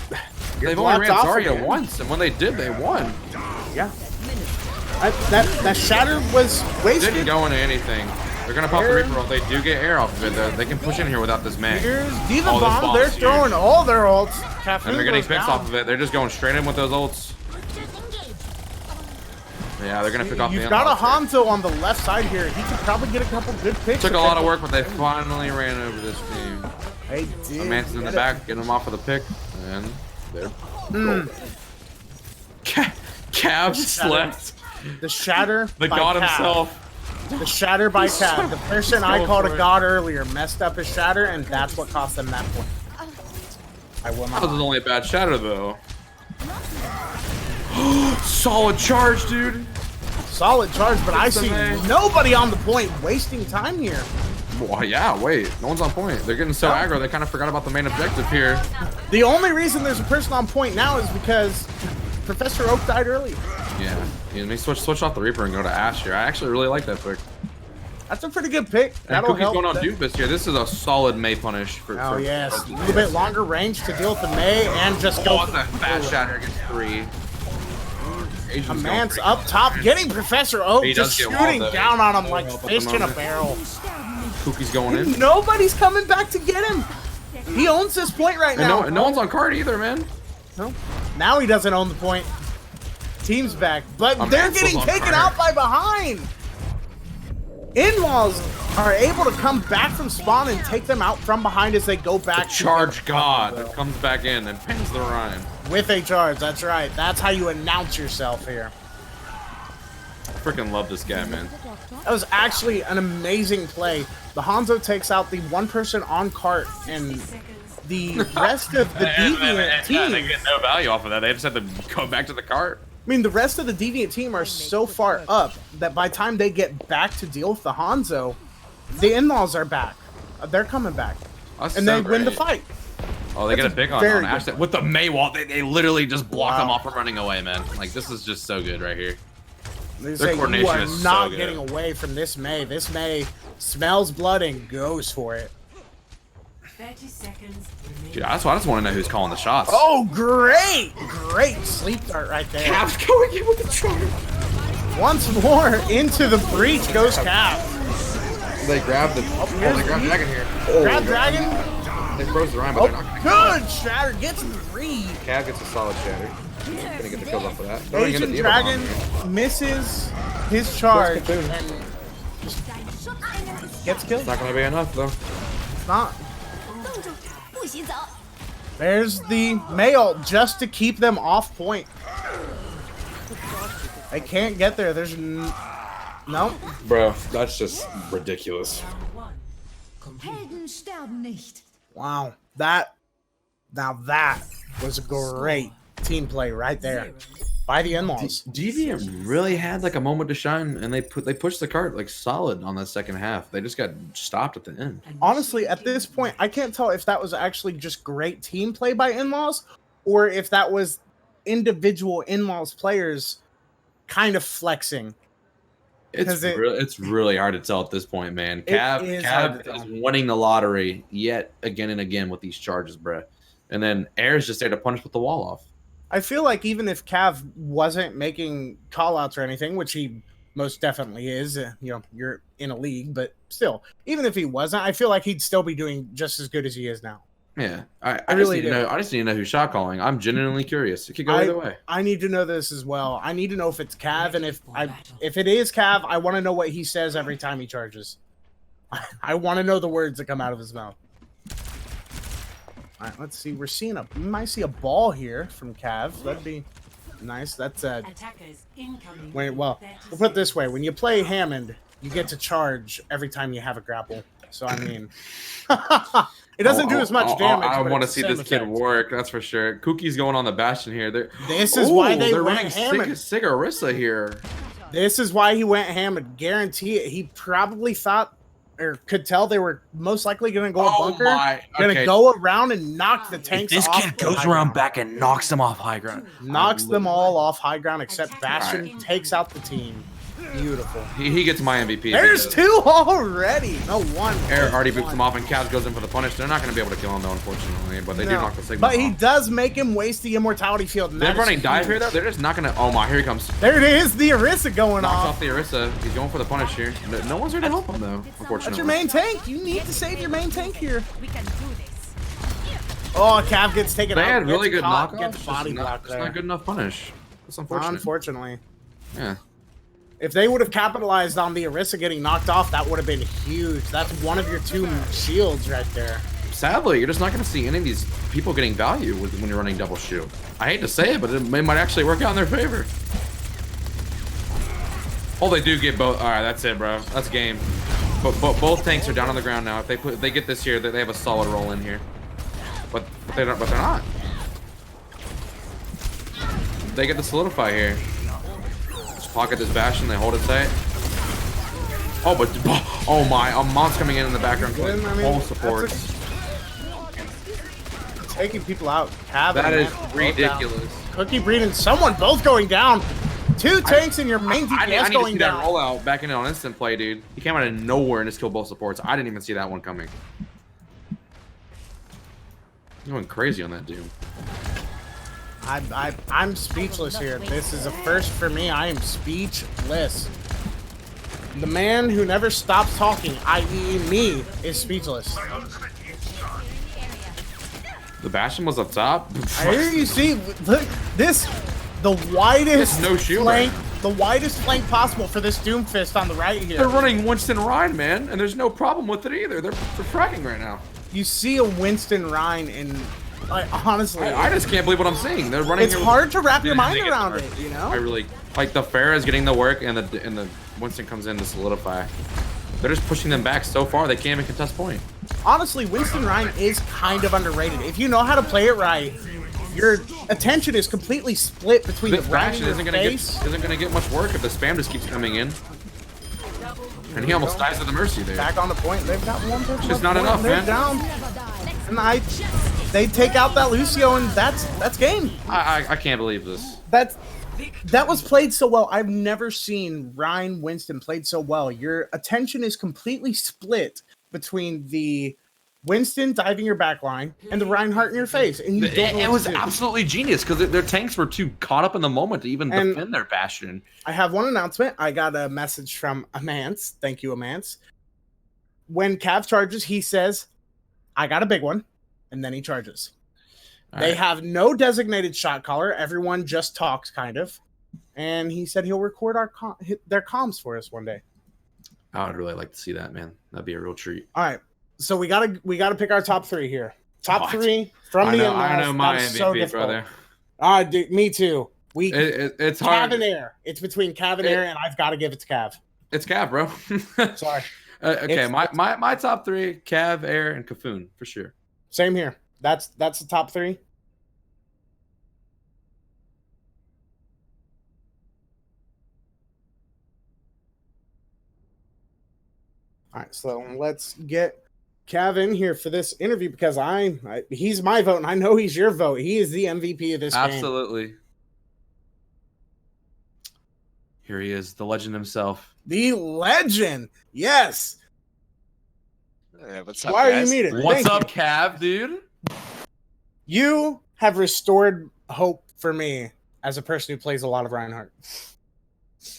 They've only ran blocked off Zarya again. once, and when they did, they won. Yeah. That shatter was wasted. Didn't go into anything. They're gonna pop the Reaper roll. They do get air off of it. They can push in here without this man. Here's Diva Oh, this Bomb. bomb's They're huge. throwing all their ults. Cafu And they're getting goes picks down. off of it. They're just going straight in with those ults. Yeah, they're gonna pick off the You've got a inbox Hanzo on the left side here. He could probably get a couple good picks. here. Took a lot of work, but they finally ran over this team. They did. Man's in the get it. back, getting him off of the pick, and there. Cav slept. The shatter. The by god Cav. himself. The shatter by Cav. The person I so called a for it. god earlier messed up his shatter, and that's what cost them that point. I will That was not. only a bad shatter, though. Solid charge, dude. Solid charge, but I It's see amazing. nobody on the point wasting time here. Well, yeah, wait. No one's on point. They're getting so aggro, they kind of forgot about the main objective here. The only reason there's a person on point now is because Professor Oak died early. Yeah. And they switch off the Reaper and go to Ash here. I actually really like that pick. That's a pretty good pick. And That'll Cookie's help. going on them. Doofus here. This is a solid May punish for. Oh for yes, for a little bit longer range to deal with the May and just go. Oh, it's a fast shatter against 3. Asian's A going man's for up top, getting Professor Oak, He does just get walled, shooting though. down on him like Walled at the fish in a moment. barrel. Cookie's going in. Nobody's coming back to get him. He owns this point right And now. no one's on card either, man. No. Now he doesn't own the point. Team's back, but A they're man's getting on taken fire. out by behind. In-laws are able to come back from spawn and take them out from behind as they go back. to Charge God that comes back in and pins the Ryan. with a charge. That's right. That's how you announce yourself here. I freaking love this guy, man. That was actually an amazing play. The Hanzo takes out the one person on cart, and the rest of the Deviant team. They get no value off of that. They just have to go back to the cart. I mean, the rest of the Deviant team are so far up that by the time they get back to deal with the Hanzo, the in-laws are back. They're coming back. That's And so they win the great. fight. Oh, they That's get a big on very Ash. good. With the May wall, they literally just block Wow. them off from running away, man. Like, this is just so good right here. They Their say you coordination are is so not good. getting away from this May. This May smells blood and goes for it. 30 seconds remaining. Dude, that's why I just want to know who's calling the shots. Oh, great! Great sleep dart right there. Cap's going in with the charge. Once more into the breach goes Cap. They grabbed the. Oh, they grabbed Dragon here. Grab Dragon. They froze the Rhyme, but Oh, they're not going to. good! Shatter gets the read. Cav gets a solid shatter. Gonna get the kills off of that. Throwing in Agent the Diva bomb Dragon here. misses his charge Cocoon. and gets killed. It's not gonna be enough though. It's not. There's the mail just to keep them off point. They can't get there. There's no. Bro, that's just ridiculous. Round one. Complete. Helden sterben nicht. Wow. That was a great team play right there by the in-laws. Deviant really had like a moment to shine, and they pushed the cart like solid on that second half. They just got stopped at the end. Honestly, at this point, I can't tell if that was actually just great team play by in-laws or if that was individual in-laws players kind of flexing. It's really hard to tell at this point, man. It is hard to Cav is tell. winning the lottery yet again and again with these charges, bro. And then Air's just there to punish with the wall off. I feel like even if Cav wasn't making callouts or anything, which he most definitely is, you're in a league, but still, even if he wasn't, I feel like he'd still be doing just as good as he is now. Yeah, I really just need to know. I just need to know who's shot calling. I'm genuinely curious. It could go either way. I need to know this as well. I need to know if it's Cav, and if it is Cav, I want to know what he says every time he charges. I want to know the words that come out of his mouth. All right, let's see. We might see a ball here from Cav. That'd be nice. That's Attackers incoming. we'll put it this way: when you play Hammond, you get to charge every time you have a grapple. So I mean, it doesn't do as much damage. I but want to it's see the this same kid effect. work. That's for sure. Cookie's going on the Bastion here. This is why they're running went Hammond. Sigarissa here. This is why he went Hammond. Guarantee it. He probably thought or could tell they were most likely going to go a bunker. Going to go around and knock the tanks This off. kid the goes high around ground. back and knocks them off high ground. Knocks them all off high ground except Bastion takes out the team. Beautiful. He gets my MVP. There's because two already. No, one. Air already boots him off, and Cav goes in for the punish. They're not going to be able to kill him though, unfortunately. But they do No. knock the signal But he off. does make him waste the immortality field. and They're that is running dive huge. here though. They're just not going to. Oh my! Here he comes. There it is. The Orisa going Knocks off. off the Orisa. He's going for the punish here. No one's there to help him though. Unfortunately. That's your main tank. You need to save your main tank here. We can do this. Oh, Cav gets taken They out. had really gets good caught, knockoffs. Gets body Just blocked there. not good enough punish. That's unfortunate. Unfortunately. Yeah. If they would have capitalized on the Orisa getting knocked off, that would have been huge. That's one of your two shields right there. Sadly, you're just not going to see any of these people getting value when you're running double shield. I hate to say it, but it might actually work out in their favor. Oh, they do get both. All right, that's it, bro. That's game. But both tanks are down on the ground now. If they get this here, they have a solid roll in here. But they're not. They get the solidify here. Just pocket this Bastion. They hold it tight. Oh, but oh my! Mon's coming in the background. Good, I mean, All that's supports. Taking people out. Cav That and is Matt both ridiculous. down. Cookie Breed and someone both going down. Two tanks in your main I DPS need to going see down. that rollout back in on instant play, dude. He came out of nowhere and just killed both supports. I didn't even see that one coming. He's going crazy on that dude. I'm speechless here. This is a first for me. I am speechless. The man who never stops talking, i.e. me, is speechless. The Bastion was up top. I hear you see, look, the widest There's no shield flank, the widest flank possible for this Doomfist on the right here. They're running Winston Ryan, man, and there's no problem with it either. They're fracking right now. You see a Winston Rhine in, honestly, I just can't believe what I'm seeing. They're running. it's here with- hard to wrap your Didn't mind think it's around hard. it, you know? I really like the Pharah is getting the work, and the Winston comes in to solidify. They're just pushing them back so far they can't even contest point. honestly, Winston Ryan is kind of underrated. If you know how to play it right, your attention is completely split between the right and your face. Isn't gonna get much work if the spam just keeps coming in. And he almost dies to the mercy there. Back on the point. They've got one person. Just not enough, They're man. down. And they take out that Lucio, and that's game. I can't believe this. That was played so well. I've never seen Ryan Winston played so well. Your attention is completely split between the Winston diving your back line and the Reinhardt in your face. And you don't know it what was to do. absolutely genius because their tanks were too caught up in the moment to even defend their bastion. I have one announcement. I got a message from Amance. Thank you, Amance. When Cav charges, he says, I got a big one. And then he charges. They have no designated shot caller. Everyone just talks, kind of. And he said he'll record their comms for us one day. I would really like to see that, man. That'd be a real treat. All right. So we gotta pick our top three here. Top three from the in-laws. I know my MVP, so difficult. brother. Dude, me too. It's hard. Cav and Air. It's between Cav and Air, and I've got to give it to Cav. It's Cav, bro. Sorry. Okay, my top three: Cav, Air, and Cafoon for sure. Same here. That's the top three. All right, so let's get Cav in here for this interview because he's my vote, and I know he's your vote. He is the MVP of this game. Absolutely. Here he is, the legend himself. The legend. Yes. Yeah, what's up, Why guys? are you muted? What's Thank up, Cav, dude? You have restored hope for me as a person who plays a lot of Reinhardt.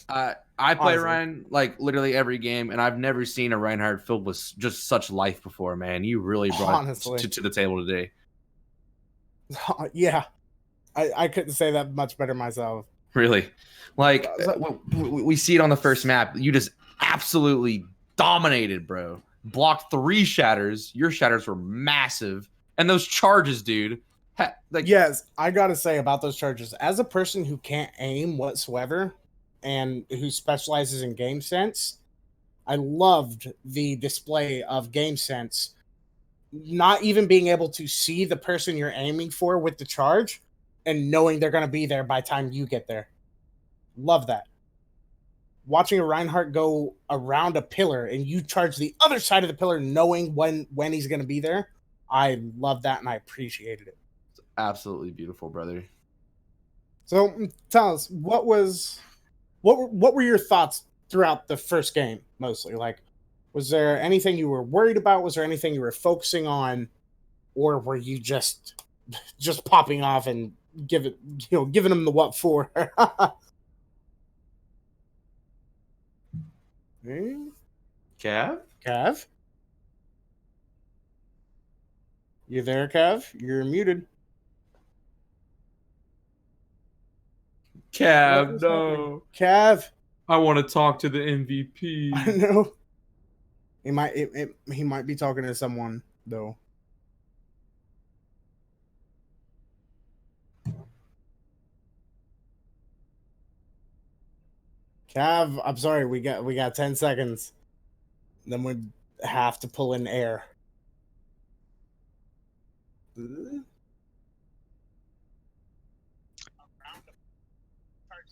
I play Honestly. Ryan like literally every game, and I've never seen a Reinhardt filled with just such life before, man. You really brought it to the table today. Yeah. I couldn't say that much better myself. Really. Like, we see it on the first map. You just absolutely dominated, bro. Blocked 3 shatters. Your shatters were massive. And those charges, dude. Yes, I gotta say about those charges, as a person who can't aim whatsoever and who specializes in game sense, I loved the display of game sense. Not even being able to see the person you're aiming for with the charge and knowing they're going to be there by the time you get there. Love that. Watching a Reinhardt go around a pillar and you charge the other side of the pillar knowing when he's going to be there, I love that and I appreciated it. It's absolutely beautiful, brother. So tell us, what were your thoughts throughout the first game mostly? Like, was there anything you were worried about? Was there anything you were focusing on, or were you just popping off and giving them the what for? Cav? Cav? You there, Cav? You're muted. Cav, no. Cav. I want to talk to the MVP. I know. He might be talking to someone though. Cav, I'm sorry, we got 10 seconds. Then we have to pull in air.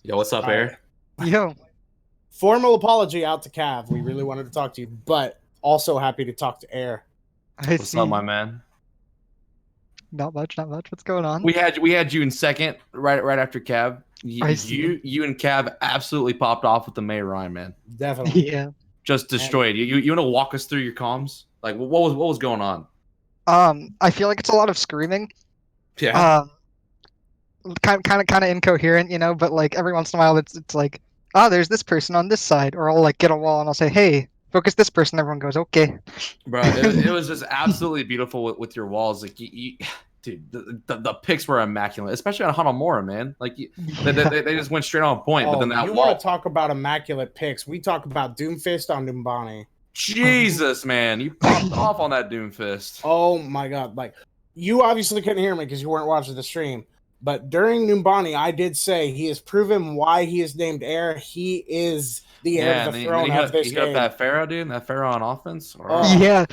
Yo, what's up, Air? Yo. Formal apology out to Cav. We really wanted to talk to you, but also happy to talk to Air. What's up, my man? Not much. What's going on? We had you in second, right after Cav. You and Cav absolutely popped off with the May Ryan, man. Definitely. Yeah. Just destroyed. You want to walk us through your comms? Like, what was going on? I feel like it's a lot of screaming. Yeah. Kind of incoherent, you know. But like every once in a while, it's like, oh, there's this person on this side, or I'll like get a wall and I'll say, hey, focus this person. Everyone goes, okay. Bro, it was just absolutely beautiful with your walls. Like, dude, the picks were immaculate, especially on Hanamura, man. Like, they just went straight on point. But then that you wall. Want to talk about immaculate picks? We talk about Doomfist on Numbani. Jesus, man, you popped off on that Doomfist. Oh my god! Like, you obviously couldn't hear me because you weren't watching the stream. But during Numbani, I did say he has proven why he is named Air. He is the heir Yeah, to and the then throne of this you hit up game. that Pharaoh, dude. That Pharaoh on offense. Or, Oh. Yeah,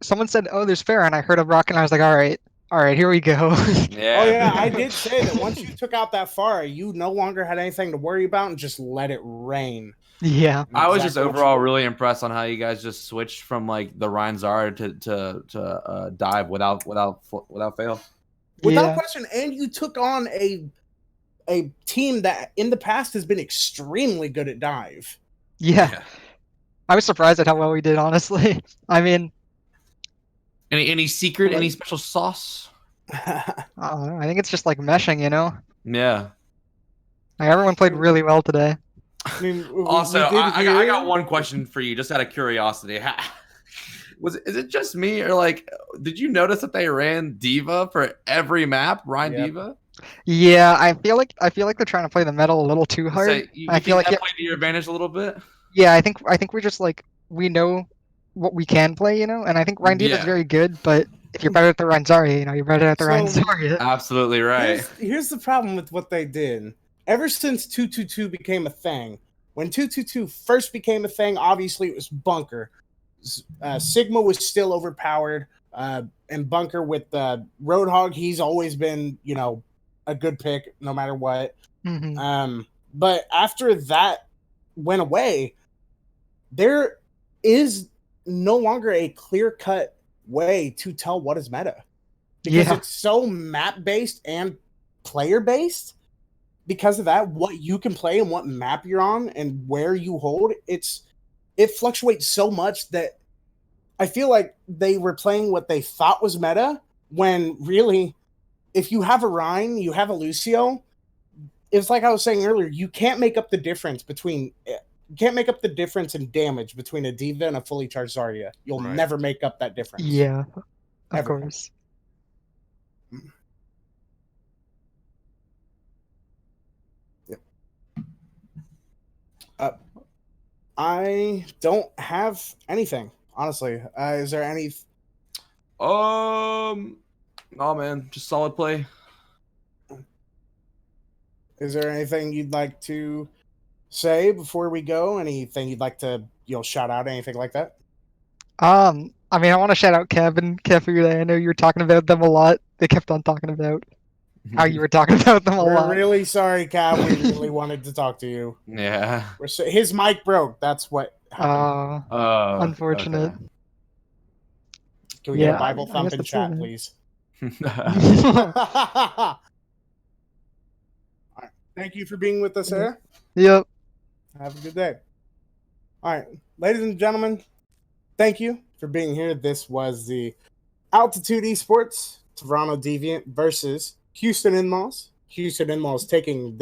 someone said, "Oh, there's Farah," and I heard a rock, and I was like, all right, here we go." yeah. Oh yeah, I did say that once you took out that Pharah, you no longer had anything to worry about and just let it rain. Yeah. I was just Exactly what you overall did. really impressed on how you guys just switched from like the Ryan Zara to dive without fail. Without Yeah. question, and you took on a team that in the past has been extremely good at dive. Yeah. I was surprised at how well we did, honestly. I mean, Any secret, any Like- special sauce? I think it's just like meshing, you know? Yeah. Like, everyone played really well today. I mean, Also, we did I hear. got one question for you, just out of curiosity. Is it just me, or like, did you notice that they ran Diva for every map? Ryan Yep. Diva. Yeah, I feel like they're trying to play the metal a little too hard. So you I feel think like that played to your advantage a little bit? yeah, I think we're just like we know what we can play, you know? And I think Ryan Diva's Yeah. very good, but if you're better at the Ryan Zarya, you know, you're better at the Ryan So- Zarya. Absolutely right. Here's the problem with what they did. Ever since 222 became a thing, when 222 first became a thing, obviously it was Bunker. Sigma was still overpowered, and Bunker with Roadhog, he's always been, you know, a good pick no matter what. Mhm. But after that went away, there is no longer a clear-cut way to tell what is meta. Because Yeah. it's so map-based and player-based. Because of that, what you can play and what map you're on and where you hold, it fluctuates so much that I feel like they were playing what they thought was meta, when really, if you have a Rhine, you have a Lucio, it's like I was saying earlier, you can't make up the difference in damage between a Diva and a fully charged Zarya. You'll Right. never make up that difference. Yeah. Of Ever. course. I don't have anything, honestly. Is there any? Oh man, just solid play. Is there anything you'd like to say before we go? Anything you'd like to, shout out? Anything like that? I mean, I want to shout out Kev and Kefude. I know you were talking about them a lot. They kept on talking about how you were talking about them a We're lot. really sorry, Cal. We really wanted to talk to you. Yeah. His mic broke. That's what happened. Unfortunate. Okay. Can we get yeah, a Bible I thump guess in that's chat, it. please? All right. Thank you for being with us, sir. Yep. Have a good day. All right, ladies and gentlemen, thank you for being here. This was the Altitude Esports Toronto Deviant versus Houston In-Laws. Houston In-Laws taking